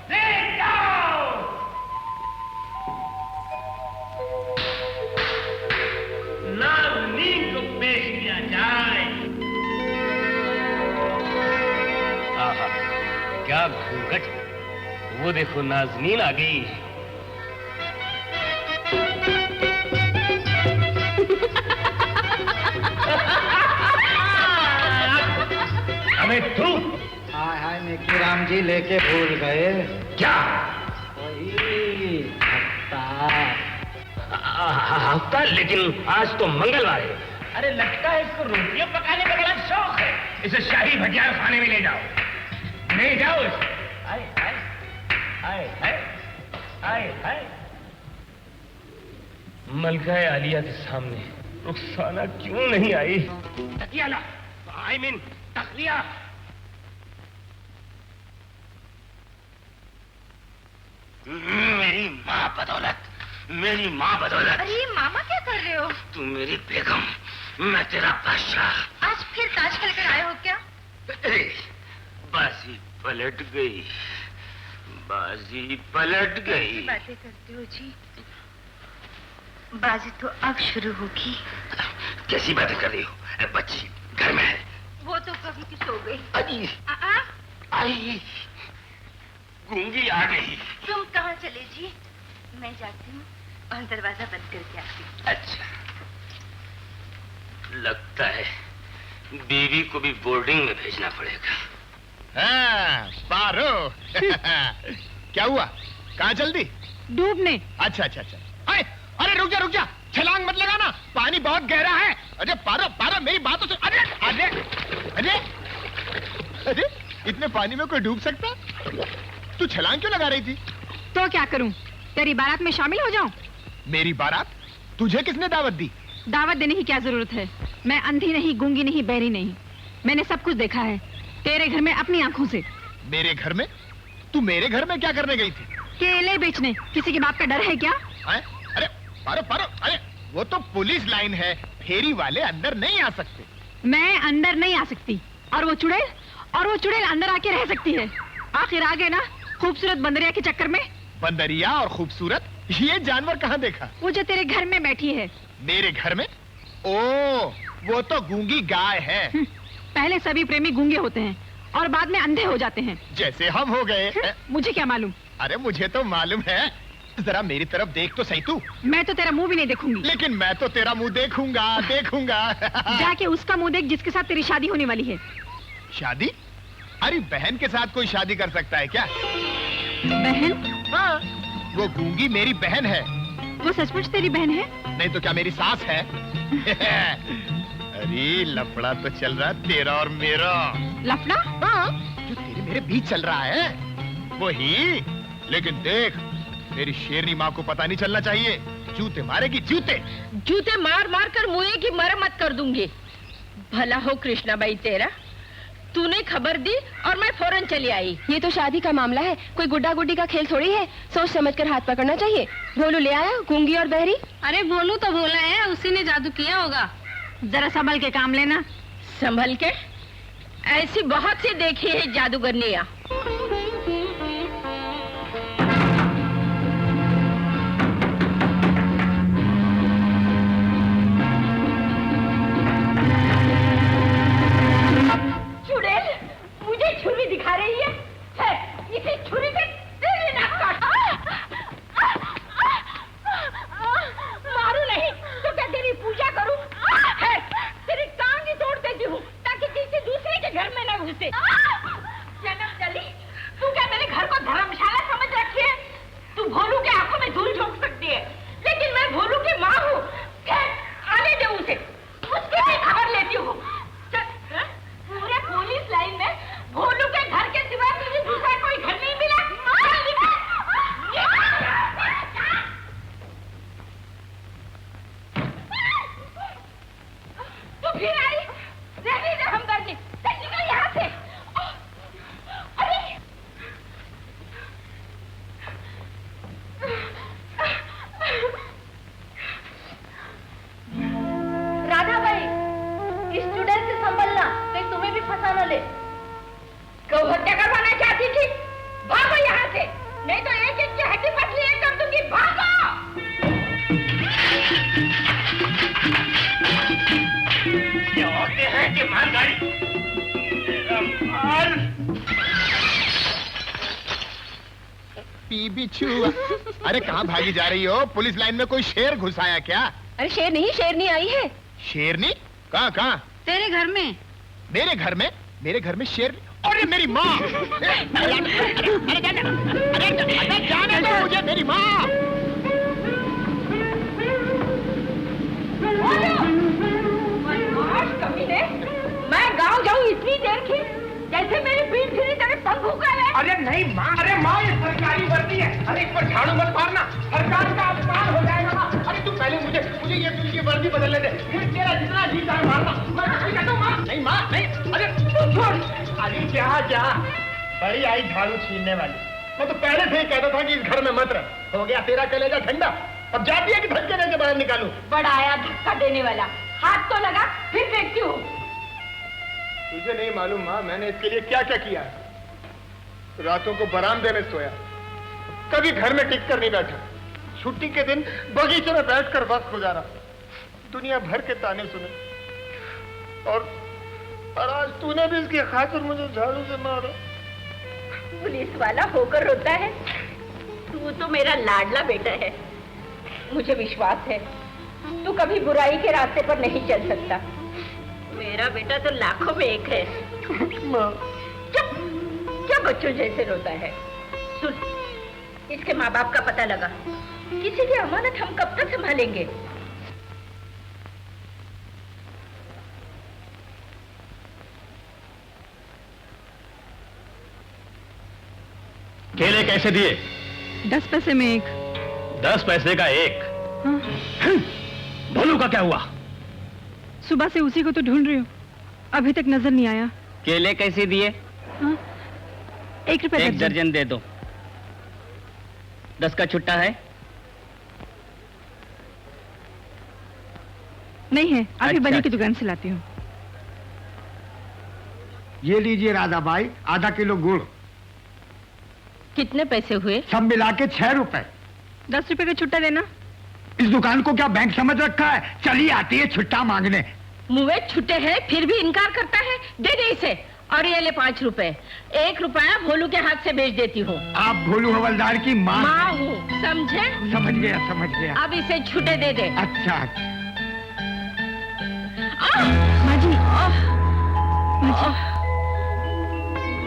ले जाओ। नाज़नीन को पेश किया जाए। आहा, क्या घूंघट! वो देखो, नाज़नीन आ गई। अबे तू! हाय हाय, नेकी राम जी लेके भूल गए। क्या? वही हफ्ता, लेकिन आज तो मंगलवार है। अरे लगता है इसको रोटियां पकाने का बड़ा शौक है। इसे शाही भजिया खाने में ले जाओ, ले जाओ इसे। आए आए आए आए आए आए। मलका आलिया के सामने रुखसाना क्यों नहीं आई? तकिया ला, आई मीन तखलिया। मेरी माँ बदौलत, मेरी माँ बदौलत। अरे मामा क्या कर रहे हो? तू मेरी बेगम, मैं तेरा बादशाह। आज फिर ताश खेल कर आए हो क्या? बाजी पलट गई, बाजी पलट गई। बातें करते हो जी? बाजी तो अब शुरू होगी। कैसी बातें कर रही हो? बच्ची घर में है। वो तो कभी की सो गई। आई, गूंगी आ गई। तुम कहाँ चले जी? मैं जाती हूँ और दरवाजा बंद करके आती हूँ। अच्छा, लगता है बीवी को भी बोर्डिंग में भेजना पड़ेगा। हाँ, पारो। क्या हुआ? कहाँ जल्दी? डूबने। अच्छा अच्छा अच्छा। अरे रुक जा, रुक जा, छलांग मत लगाना, पानी बहुत गहरा है। अरे पारो, पारो, मेरी बात तो सुन। अरे अरे अरे अरे, इतने पानी में कोई डूब सकता? तू छलांग क्यों लगा रही थी? तो क्या करूं? तेरी बारात में शामिल हो जाऊं? मेरी बारात? तुझे किसने दावत दी? दावत देने की क्या जरूरत है? मैं अंधी नहीं, गूंगी नहीं, बहरी नहीं। मैंने सब कुछ देखा है। तेरे घर में अपनी आंखों से। मेरे घर में? तू मेरे घर में क्या करने गई थी? केले बेचने। किसी के बाप का डर है क्या? अरे पारो पारो, अरे वो तो पुलिस लाइन है, फेरी वाले अंदर नहीं आ सकते। मैं अंदर नहीं आ सकती, और वो चुड़ैल अंदर आके रह सकती है। आखिर आ गए ना खूबसूरत बंदरिया के चक्कर में। बंदरिया और खूबसूरत, ये जानवर कहाँ देखा? वो जो तेरे घर में बैठी है। मेरे घर में? ओ, वो तो गूंगी गाय है। पहले सभी प्रेमी गूंगे होते हैं और बाद में अंधे हो जाते हैं, जैसे हम हो गए। मुझे क्या मालूम? अरे मुझे तो मालूम है। जरा मेरी तरफ देख तो सही तू। मैं तो तेरा मुंह भी नहीं देखूंगी। लेकिन मैं तो तेरा मुंह देखूंगा, देखूंगा। जाके उसका मुंह देख जिसके साथ तेरी शादी होने वाली है। शादी? अरे बहन के साथ कोई शादी कर सकता है क्या? बहन? हाँ, वो गूंगी मेरी बहन है। वो सचमुच तेरी बहन है? नहीं तो क्या मेरी सास है? अरे लफड़ा तो चल रहा तेरा और मेरा। लफड़ा? हाँ, जो तेरे मेरे बीच चल रहा है वही। लेकिन देख, मेरी शेरनी माँ को पता नहीं चलना चाहिए। जूते मारेगी, जूते। जूते मार मार कर मुँह की मरम्मत कर दूंगी। भला हो कृष्णा बाई तेरा, तूने खबर दी और मैं फौरन चली आई। ये तो शादी का मामला है, कोई गुड्डा गुड्डी का खेल थोड़ी है। सोच समझ कर हाथ पकड़ना चाहिए। भोलू ले आया, गूंगी और बहरी। अरे भोलू तो भोला है, उसी ने जादू किया होगा। जरा संभल के काम लेना। संभल के? ऐसी बहुत सी देखी है जादूगरनियां। चुड़ैल मुझे छुरी दिखा रही है, इसी छुरी से तेरी नाक काट। मारू नहीं तो क्या तेरी पूजा करूं? है, तेरी टांग ही तोड़ देती हूँ ताकि किसी दूसरे के घर में न घुसे। जन्म चली, तू क्या मेरे घर को धर्मशाला समझ रखी है? तू भोलू के आंखों में धूल झोंक सकती है, लेकिन मैं भोलू की माँ हूँ। आने दे उसे, उसकी भी खबर लेती हूँ। पूरे पुलिस लाइन में भोलू के घर के सिवा तुझे दूसरा कोई घर नहीं मिला। तू फिर आई? रहने दे हमदर्दी, निकल यहाँ से। अरे राधा भाई, इस चुड़ैल से संभलना, कहीं तुम्हें भी फंसा न ले। गौ हत्या करवाना चाहती थी? भागो यहाँ से, नहीं तो एक एक की हड्डी पसली एक कर दूंगी। भागो! ये औरतें हैं कि मालगाड़ी? पी बिछुआ। अरे कहाँ भागी जा रही हो? पुलिस लाइन में कोई शेर घुस आया क्या? अरे शेर नहीं, शेरनी आई है। शेरनी? कहाँ कहाँ? तेरे घर में। मेरे घर में? मेरे घर में शेर? अरे मेरी माँ! अरे जाने दो मुझे, मेरी माँ! कमीने, मैं गाँव जाऊँ इतनी देर की, जैसे मेरी पीठ फिरी तेरे पंख भूखा है। अरे नहीं माँ, अरे माँ ये सरकारी वर्दी है। अरे इस पर झाड़ू मत मारना, सरकार का अपमान हो जाएगा माँ। अरे तू पहले मुझे ये वर्दी बदलने दे, फिर तेरा जितना जी चाहे मारना। मैं कुछ नहीं कहता हूँ माँ। नहीं माँ, नहीं। अरे छोड़। अरे क्या बड़ी आई झाड़ू छीनने वाली। मैं तो पहले से ही कहता था कि इस घर में मत रह। हो गया तेरा कलेजा ठंडा, अब जाती है कि धक्के देके बाहर निकालूं। बड़ा आया धक्का देने वाला, हाथ तो लगा, फिर देखती हूँ। तुझे नहीं मालूम माँ, मैंने इसके लिए क्या क्या किया। रातों को बरामदे में सोया, कभी घर में टिक कर नहीं बैठा, छुट्टी के दिन बगीचे में बैठकर वक्त गुजारा, दुनिया भर के ताने सुने, और आज तूने भी इसकी खातिर मुझे झाड़ू से मारा। पुलिस वाला होकर रोता है? तू तो मेरा लाडला बेटा है, मुझे विश्वास है तू कभी बुराई के रास्ते पर नहीं चल सकता। मेरा बेटा तो लाखों में एक है। क्या बच्चों जैसे रोता है? सुन, इसके माँ बाप का पता लगा, किसी की अमानत हम कब तक संभालेंगे? केले कैसे दिए? 10 पैसे में एक। 10 पैसे का एक? हाँ। भोलू का क्या हुआ? सुबह से उसी को तो ढूंढ रही हूँ, अभी तक नजर नहीं आया। केले कैसे दिए? 1 रुपए 1 दर्जन दे दो। 10 का छुट्टा है? नहीं है, आगे बनी की दुकान से लाती हूँ। ये लीजिए राधा भाई, आधा किलो गुड़। कितने पैसे हुए? सब मिला के 6 रुपए। 10 रुपए का छुट्टा देना। इस दुकान को क्या बैंक समझ रखा है? चली आती है छुट्टा मांगने। मुँह छुट्टे हैं फिर भी इनकार करता है। दे दे इसे। और ये ले 5 रुपए। 1 रुपया भोलू के हाथ से भेज देती हूँ। आप भोलू हवलदार की माँ हूँ, समझे? समझ गया समझ गया। अब इसे छुट्टे दे दे। अच्छा माँ जी,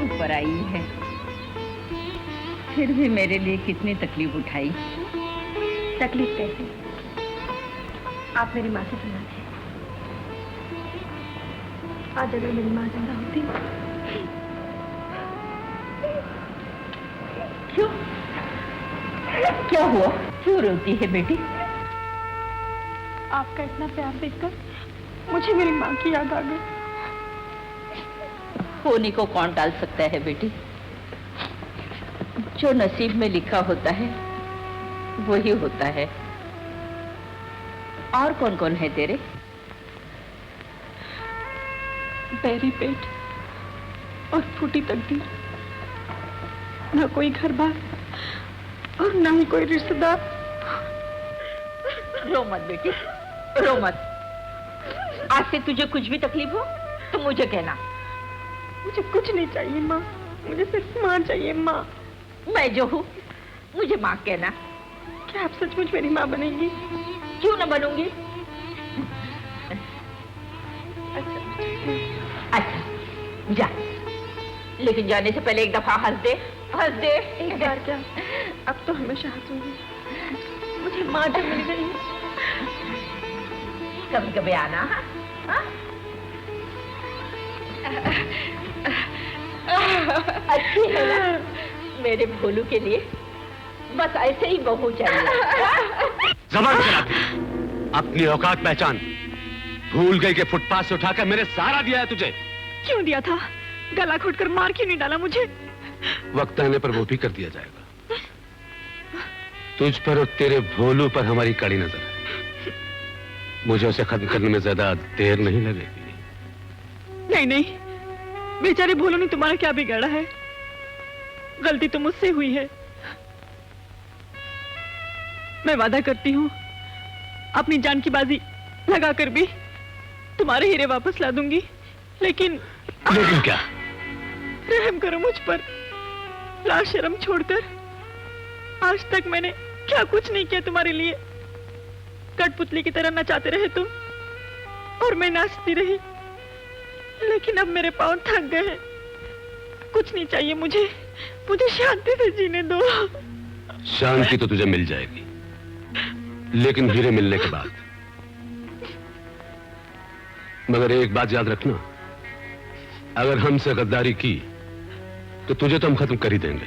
ऊपर आई है, फिर भी मेरे लिए कितनी तकलीफ उठाई। तकलीफ कैसे? आप मेरी माँ से सुना थे। आज अगर मेरी माँ जिंदा होती। क्यों? क्या हुआ? क्यों रोती है बेटी? आपका इतना प्यार देखकर मुझे मेरी माँ की याद आ गई। होने को कौन टाल सकता है बेटी? जो नसीब में लिखा होता है वही होता है। और कौन कौन है तेरे? बैरी पेट और फूटी तकदीर। ना कोई घर बार और ना ही कोई रिश्तेदार। रो मत बेटी, रो मत। आज से तुझे कुछ भी तकलीफ हो तो मुझे कहना। मुझे कुछ नहीं चाहिए माँ, मुझे सिर्फ माँ चाहिए। माँ, मैं जो हूँ मुझे माँ कहना। क्या आप सचमुच मेरी माँ बनेंगी? क्यों न बनूंगी? अच्छा जा, लेकिन जाने से पहले एक दफा हंस दे, हंस दे। एक बार क्या, अब तो हमेशा हंसूंगी। मुझे माँ जब मिल गई। कभी कभी आना। हाँ? अच्छी है ना मेरे भोलू के लिए? बस ऐसे ही बहू चाहिए। जबरदस्त चलाती। अपनी औकात पहचान। भूल गई कि फुटपाथ से उठाकर मेरे सहारा दिया है तुझे। क्यों दिया था? गला घोटकर मार क्यों नहीं डाला मुझे? वक्त आने पर वो भी कर दिया जाएगा। तुझ पर और तेरे भोलू पर हमारी कड़ी नजर है। मुझे उसे खत्म करने में ज्यादा देर नहीं लगेगी। नहीं नहीं, बेचारे भोलू ने तुम्हारा क्या बिगाड़ा है? गलती तो मुझसे हुई है। मैं वादा करती हूँ अपनी जान की बाजी लगाकर भी तुम्हारे हीरे वापस ला दूंगी। लेकिन क्या? रहम करो मुझ पर। लाज शर्म छोड़कर आज तक मैंने क्या कुछ नहीं किया तुम्हारे लिए। कठपुतली की तरह नचाते रहे तुम और मैं नाचती रही। लेकिन अब मेरे पांव थक गए हैं। कुछ नहीं चाहिए मुझे, मुझे शांति से जीने दो। शांति तो तुझे मिल जाएगी, लेकिन हीरे मिलने के बाद। मगर एक बात याद रखना, अगर हमसे गद्दारी की तो तुझे तो हम खत्म कर ही देंगे,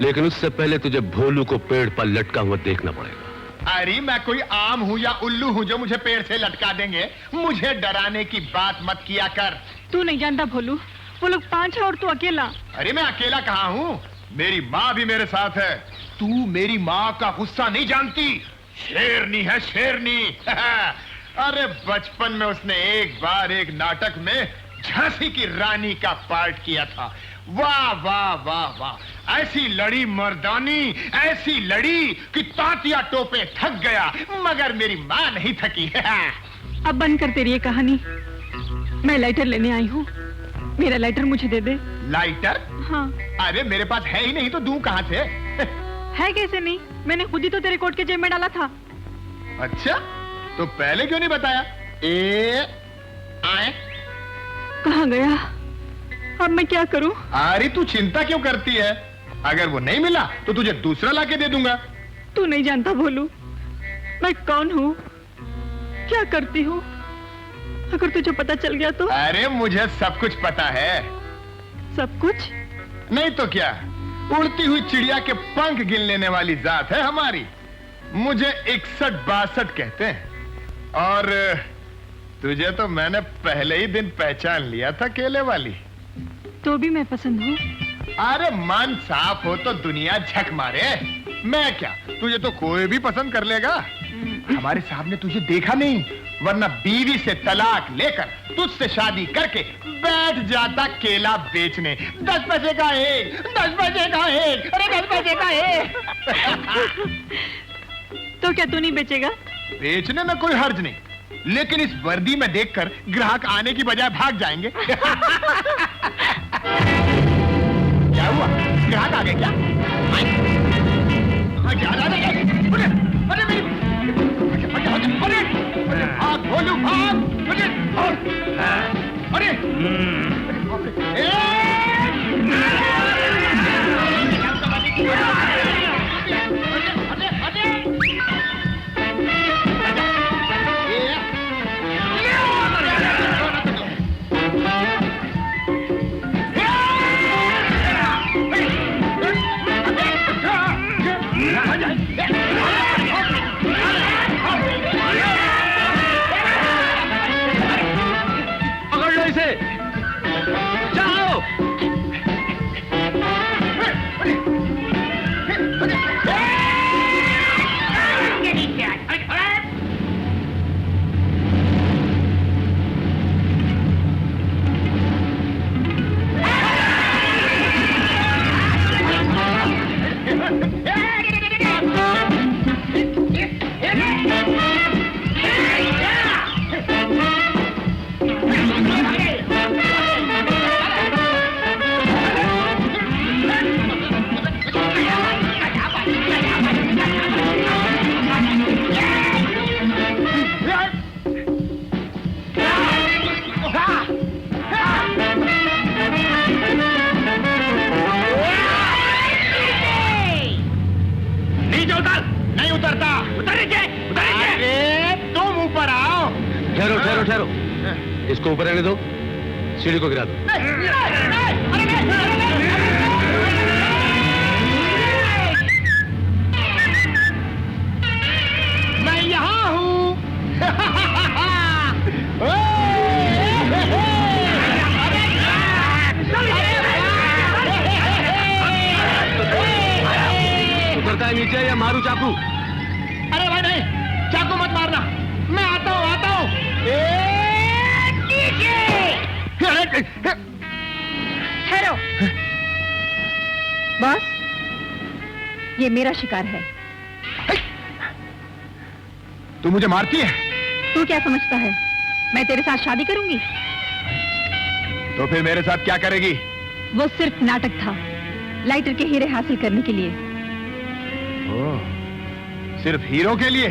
लेकिन उससे पहले तुझे भोलू को पेड़ पर लटका हुआ देखना पड़ेगा। अरे मैं कोई आम हूँ या उल्लू हूँ जो मुझे पेड़ से लटका देंगे? मुझे डराने की बात मत किया कर। तू नहीं जानता भोलू, वो लोग 5 है और तू अकेला। अरे मैं अकेला कहाँ हूँ? मेरी माँ भी मेरे साथ है। तू मेरी माँ का गुस्सा नहीं जानती। शेरनी है शेरनी। अरे बचपन में उसने एक बार एक नाटक में झांसी की रानी का पार्ट किया था। वाह वाह वाह वाह, ऐसी लड़ी मर्दानी, ऐसी लड़ी कि तांतिया टोपे थक गया, मगर मेरी माँ नहीं थकी। अब बंद कर तेरी ये कहानी। मैं लाइटर लेने आई हूँ, मेरा लाइटर मुझे दे दे। लाइटर? हाँ। अरे मेरे पास है ही नहीं तो दूं कहाँ से? है कैसे नहीं? मैंने खुद ही तो तेरे कोट के जेब में डाला था। अच्छा, तो पहले क्यों नहीं बताया? आए? कहाँ गया? अब मैं क्या करूं? अरे तू चिंता क्यों करती है? अगर वो नहीं मिला तो तुझे दूसरा लाके दे दूंगा। तू नहीं जानता भोलू, मैं कौन हूँ, क्या करती हूँ। अगर तुझे पता चल गया तो? अरे मुझे सब कुछ पता है। सब कुछ? नहीं तो क्या, उड़ती हुई चिड़िया के पंख गिन लेने वाली जात है हमारी। मुझे 61-62 कहते हैं और तुझे तो मैंने पहले ही दिन पहचान लिया था, केले वाली। तो भी मैं पसंद हूँ। अरे मन साफ हो तो दुनिया झक मारे। मैं क्या, तुझे तो कोई भी पसंद कर लेगा। हमारे साहब ने तुझे देखा नहीं, वरना बीवी से तलाक लेकर तुझसे शादी करके बैठ जाता केला बेचने। 10 पैसे का एक, 10 पैसे का एक, अरे 10 पैसे का एक। तो क्या तू नहीं बेचेगा? बेचने में कोई हर्ज नहीं, लेकिन इस वर्दी में देखकर ग्राहक आने की बजाय भाग जाएंगे। क्या हुआ, ग्राहक आ गए क्या? अरे मेरी, अरे भाग भोलू भाग, अरे पकड़ लो इसे, जाओ। ठहरो, इसको ऊपर रहने दो, सीढ़ी को गिरा दो। मैं यहाँ हूँ। उतरता है नीचे या मारू चाकू? अरे भाई नहीं, चाकू मत मारना, मैं आता हूँ। ठहरो। बॉस, ये मेरा शिकार है। तू मुझे मारती है? तू क्या समझता है मैं तेरे साथ शादी करूंगी? तो फिर मेरे साथ क्या करेगी? वो सिर्फ नाटक था, लाइटर के हीरे हासिल करने के लिए। सिर्फ हीरो के लिए?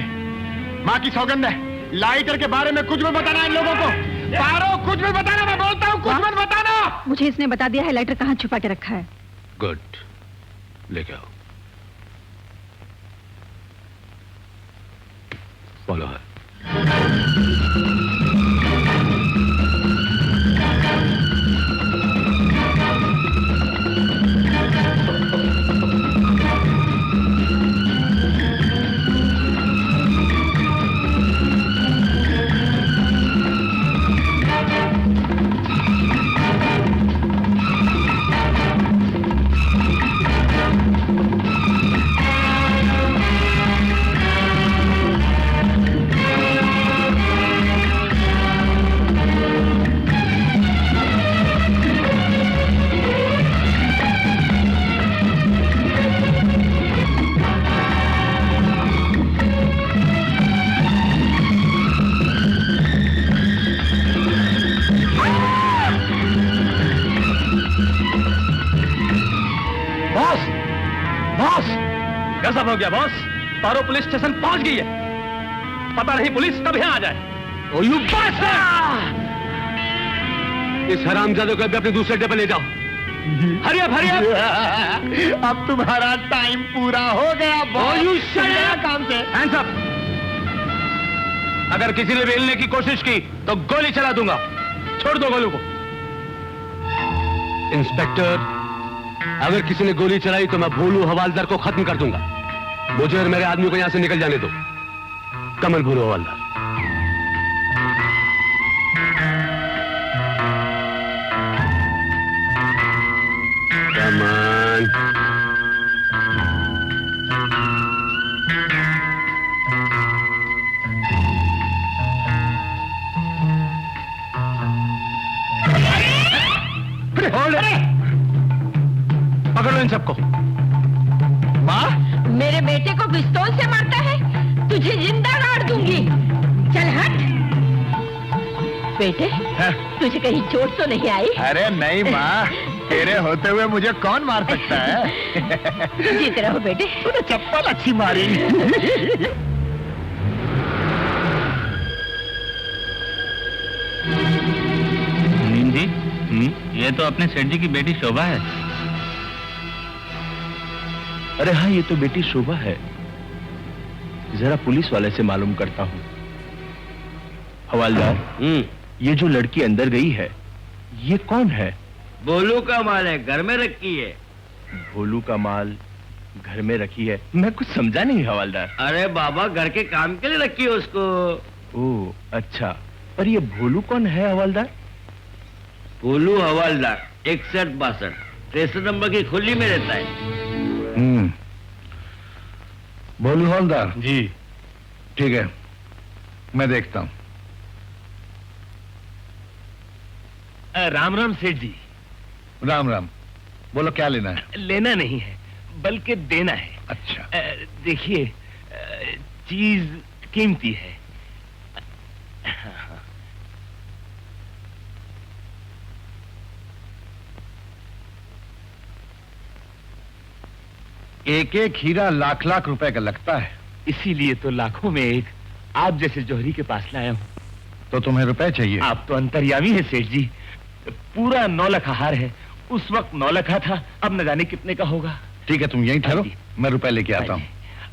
माँ की सौगंध है, लाइटर के बारे में कुछ भी बताना इन लोगों को। पारो, कुछ भी बताना, मैं बोलता हूँ, कुछ मत बताना। मुझे इसने बता दिया है लाइटर कहाँ छुपा के रखा है। गुड, लेके आओ। फॉलो है। सब हो गया बॉस, पारो पुलिस स्टेशन पहुंच गई है। पता नहीं पुलिस कब यहाँ आ जाए। ओ यू बास्टर्ड! इस हरामजादे को अभी अपने दूसरे अड्डे पर ले जाओ। Hurry up, hurry up. अब तुम्हारा टाइम पूरा हो गया बॉस। काम से हैंड्स अप। अगर किसी ने भी हिलने की कोशिश की तो गोली चला दूंगा। छोड़ दो गोलू को। इंस्पेक्टर, अगर किसी ने गोली चलाई तो मैं भोलू हवालदार को खत्म कर दूंगा। मुझे और मेरे आदमी को यहां से निकल जाने दो। कमल भोलू हवालदार। पकड़ो इन सबको। माँ, मेरे बेटे को पिस्तौल से मारता है, तुझे जिंदा गाड़ दूंगी। चल हट। बेटे, तुझे कहीं चोट तो नहीं आई? अरे नहीं माँ, तेरे होते हुए मुझे कौन मार सकता है? जीत रहो बेटे। तूने चप्पल अच्छी मारी। जी, ये तो अपने सेठ जी की बेटी शोभा है। अरे हाँ, ये तो बेटी शोभा है। जरा पुलिस वाले से मालूम करता हूँ। हवालदार, ये जो लड़की अंदर गई है, ये कौन है? भोलू का माल है, घर में रखी है। भोलू का माल घर में रखी है? मैं कुछ समझा नहीं हवालदार। अरे बाबा, घर के काम के लिए रखी है उसको। ओह अच्छा, पर ये भोलू कौन है हवालदार? भोलू हवालदार 6162 63 नंबर की खुली में रहता है। भोलू हवलदार जी, ठीक है, मैं देखता हूँ। राम राम सेठ जी। राम राम, बोलो क्या लेना है? लेना नहीं है, बल्कि देना है। अच्छा, देखिए, चीज कीमती है। एक एक हीरा लाख लाख रुपए का लगता है। इसीलिए तो लाखों में एक आप जैसे जौहरी के पास लाया हूँ। तो तुम्हें रुपए चाहिए? आप तो अंतर्यामी है सेठ जी। पूरा 9 लाख हार है। उस वक्त 9 लाख था, अब न जाने कितने का होगा। ठीक है, तुम यहीं ठहरो, मैं रुपए लेके आता हूँ।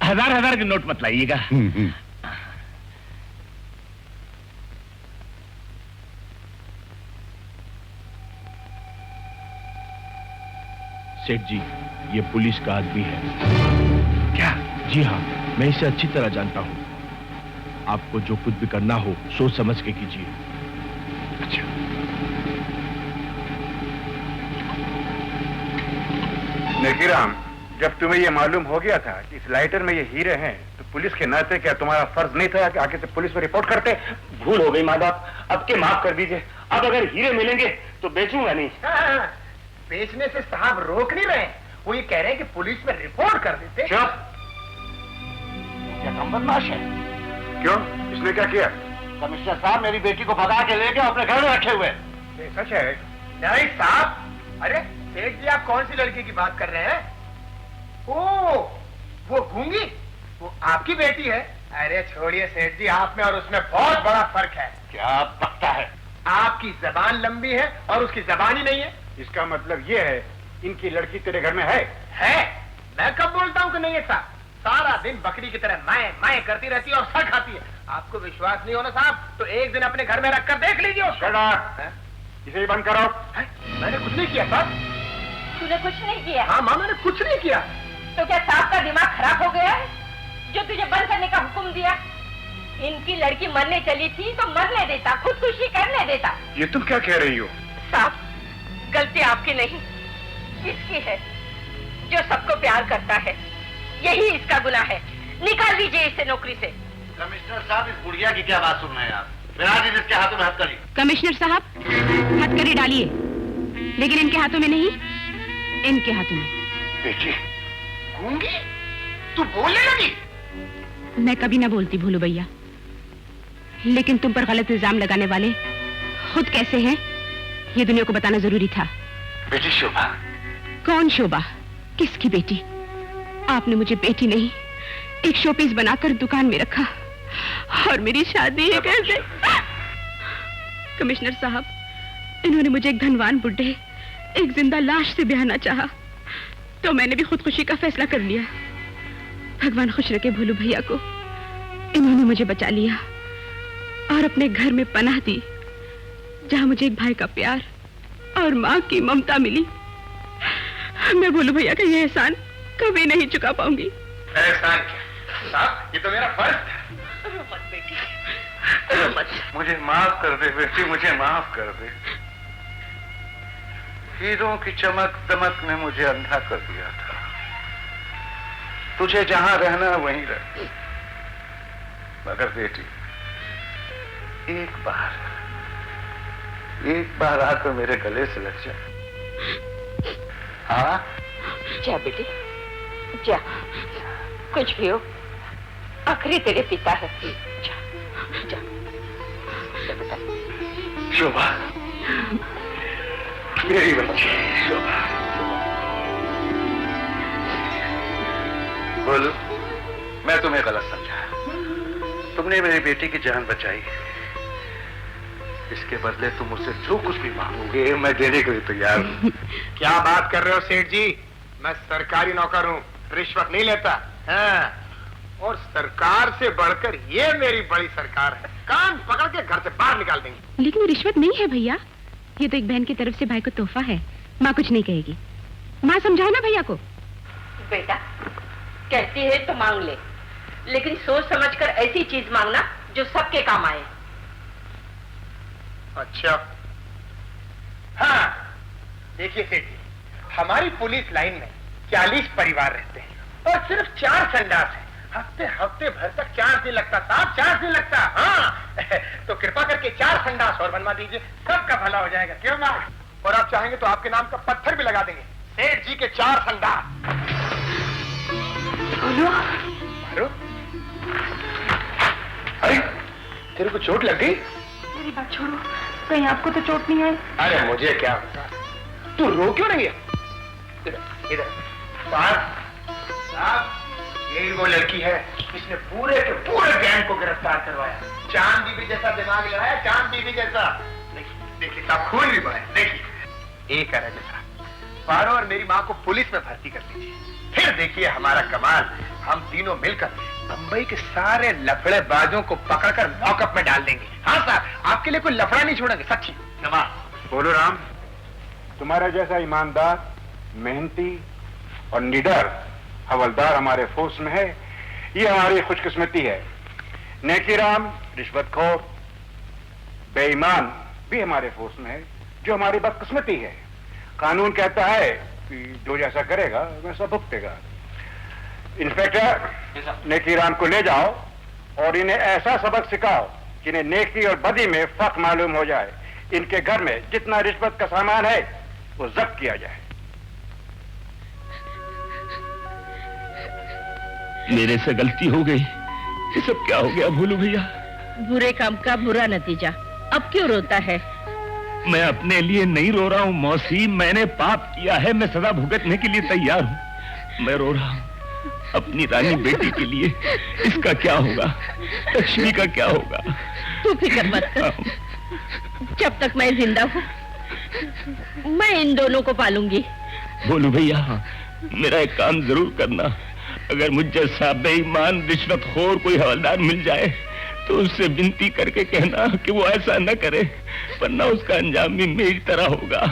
1000 के नोट मत लाइएगा। सेठ जी, ये पुलिस का आदमी है। क्या? जी हाँ, मैं इसे अच्छी तरह जानता हूँ। आपको जो कुछ भी करना हो सोच समझ के कीजिए। अच्छा, नेकीराम, जब तुम्हें ये मालूम हो गया था कि इस लाइटर में ये हीरे हैं, तो पुलिस के नाते क्या तुम्हारा फर्ज नहीं था कि आगे से पुलिस में रिपोर्ट करते? भूल हो गई माँ बाप, अब के माफ कर दीजिए। अब अगर हीरे मिलेंगे तो बेचूंगा नहीं। बेचने से साहब रोक नहीं रहे, वो ये कह रहे हैं कि पुलिस में रिपोर्ट कर देते। चुप! क्या कम बदमाश है? क्यों, इसने क्या किया? कमिश्नर साहब मेरी बेटी को भगा के लेके अपने घर में रखे हुए। ये सच है? नहीं साहब। अरे सेठ जी, आप कौन सी लड़की की बात कर रहे हैं? ओ, वो गूंगी, वो आपकी बेटी है? अरे छोड़िए सेठ जी, आप में और उसमें बहुत बड़ा फर्क है। क्या पकता है? आपकी जबान लंबी है और उसकी जबान ही नहीं है। इसका मतलब ये है, इनकी लड़की तेरे घर में है? मैं कब बोलता हूँ कि नहीं है साहब? सारा दिन बकरी की तरह मैं करती रहती है और सर खाती है। आपको विश्वास नहीं होना साहब, तो एक दिन अपने घर में रखकर देख लीजिए उसको। इसे ही बंद कराओ। मैंने कुछ नहीं किया साहब। तूने कुछ नहीं किया? हाँ माँ, मैंने कुछ नहीं किया। तो क्या साहब का दिमाग खराब हो गया है जो तुझे बंद करने का हुक्म दिया? इनकी लड़की मरने चली थी तो मरने देता, खुदकुशी करने देता। ये तुम क्या कह रही हो? साहब, गलती आपकी नहीं, इसकी है जो सबको प्यार करता है। यही इसका गुनाह है। निकाल दीजिए इसे नौकरी से। कमिश्नर साहब, इस बुढ़िया की क्या बात सुन रहे हैं आप? बिना इसके हाथों में हथकड़ी। कमिश्नर साहब, हथकड़ी डालिए, लेकिन इनके हाथों में नहीं, इनके हाथों में। बेटी गूंगी, तू बोलने लगी? मैं कभी ना बोलती भोलू भैया, लेकिन तुम पर गलत इल्जाम लगाने वाले खुद कैसे हैं, ये दुनिया को बताना जरूरी था। बेटी शोभा। कौन शोभा? किसकी बेटी? आपने मुझे बेटी नहीं, एक शोपीस बनाकर दुकान में रखा, और मेरी शादी है कैसे? कमिश्नर साहब, इन्होंने मुझे एक धनवान बुड्ढे, एक जिंदा लाश से ब्याहना चाहा, तो मैंने भी खुदकुशी का फैसला कर लिया। भगवान खुश रखे भोलू भैया को, इन्होंने मुझे बचा लिया और अपने घर में पनाह दी, जहां मुझे एक भाई का प्यार और माँ की ममता मिली। मैं भोलू भैया का ये एहसान कभी नहीं चुका पाऊंगी। एहसान क्या साहब, ये तो मेरा फर्ज था। मत बेटी, मुझे माफ कर दे बेटी, मुझे माफ कर दे। हीरों की चमक दमक ने मुझे अंधा कर दिया था। तुझे जहां रहना वहीं रह, मगर बेटी एक बार आकर मेरे गले से लग जा। हाँ जा बेटी जा, कुछ भी हो आखिरी तेरे पिता है। जा जा, जा बेटा। शोभा, मेरी बच्ची शोभा। बोलो, मैं तुम्हें गलत समझा। तुमने मेरी बेटी की जान बचाई, इसके बदले तुम मुझसे जो कुछ भी मांगोगे मैं देने के लिए तैयार हूं। क्या बात कर रहे हो सेठ जी? मैं सरकारी नौकर हूँ, रिश्वत नहीं लेता। हाँ। और सरकार से बढ़कर ये मेरी बड़ी सरकार है, कान पकड़ के घर से बाहर निकाल देंगे। लेकिन रिश्वत नहीं है भैया, ये तो एक बहन की तरफ से भाई को तोहफा है। माँ कुछ नहीं कहेगी। माँ समझाए ना भैया को। बेटा कहती है तो मांग ले, लेकिन सोच समझकर ऐसी चीज मांगना जो सबके काम आए। अच्छा हाँ, देखिए सेठ जी, हमारी पुलिस लाइन में 40 परिवार रहते हैं और सिर्फ 4 संडास हैं। हफ्ते भर तक 4 दिन लगता साहब, 4 दिन लगता। हाँ तो कृपा करके 4 संडास और बनवा दीजिए, सबका भला हो जाएगा। क्यों ना? और आप चाहेंगे तो आपके नाम का पत्थर भी लगा देंगे। सेठ जी के 4 संडास। अरे तेरे को चोट लग गई? मेरी बात छोड़ो, कहीं आपको तो चोट नहीं आई? अरे मुझे क्या होता, तू रो क्यों नहीं है? इधर इधर साहब, यही वो लड़की है जिसने पूरे के पूरे गैंग को गिरफ्तार करवाया। चांद बीबी जैसा दिमाग लगाया, चांद बीबी जैसा। देखिए साहब, खून भी बहा। देखिए एक है जैसा। पारो और मेरी माँ को पुलिस में भर्ती कर दीजिए, फिर देखिए हमारा कमाल। हम तीनों मिलकर बंबई के सारे लफड़ेबाजों को पकड़कर लॉकअप में डाल देंगे। हाँ साहब, आपके लिए कोई लफड़ा नहीं छोड़ेंगे, सच्ची। नवाज बोलो राम, तुम्हारा जैसा ईमानदार, मेहनती और निडर हवलदार हमारे फोर्स में है, ये हमारी खुशकिस्मती है। नेकीराम रिश्वतखोर, बेईमान भी हमारे फोर्स में है, जो हमारी बदकिस्मती है। कानून कहता है कि जो जैसा करेगा वैसा भुगतेगा। इंस्पेक्टर, नेकीराम को ले जाओ और इन्हें ऐसा सबक सिखाओ कि इन्हें नेकी और बदी में फर्क मालूम हो जाए। इनके घर में जितना रिश्वत का सामान है वो जब्त किया जाए। मेरे से गलती हो गई। ये सब क्या हो गया भोलू भैया? बुरे काम का बुरा नतीजा। अब क्यों रोता है? मैं अपने लिए नहीं रो रहा हूँ मौसी, मैंने पाप किया है, मैं सजा भुगतने के लिए तैयार हूँ। मैं रो रहा हूँ अपनी रानी बेटी के लिए। इसका क्या होगा? लक्ष्मी का क्या होगा? तू फिक्र मत कर, जब तक मैं जिंदा हूँ मैं इन दोनों को पालूंगी। भोलू भैया, मेरा एक काम जरूर करना। अगर मुझ जैसा बेईमान रिश्वतखोर कोई हवलदार मिल जाए तो उससे विनती करके कहना कि वो ऐसा न करे, वरना उसका अंजाम भी मेरी तरह होगा।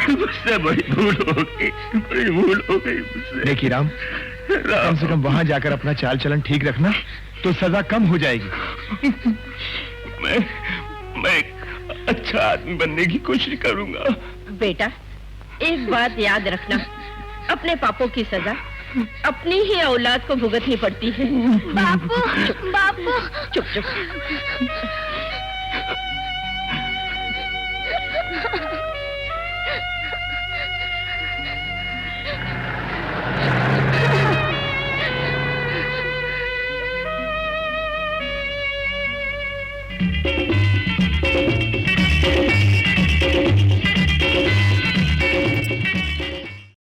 मुझसे बड़ी भूल हो गई, बड़ी भूल हो गई मुझसे। देखिए राम, कम से कम वहां जाकर अपना चाल चलन ठीक रखना तो सजा कम हो जाएगी। मैं एक अच्छा आदमी बनने की कोशिश करूंगा। बेटा एक बात याद रखना, अपने पापों की सजा अपनी ही औलाद को भुगतनी पड़ती है। बापू, बापू, चुप चुप। बापू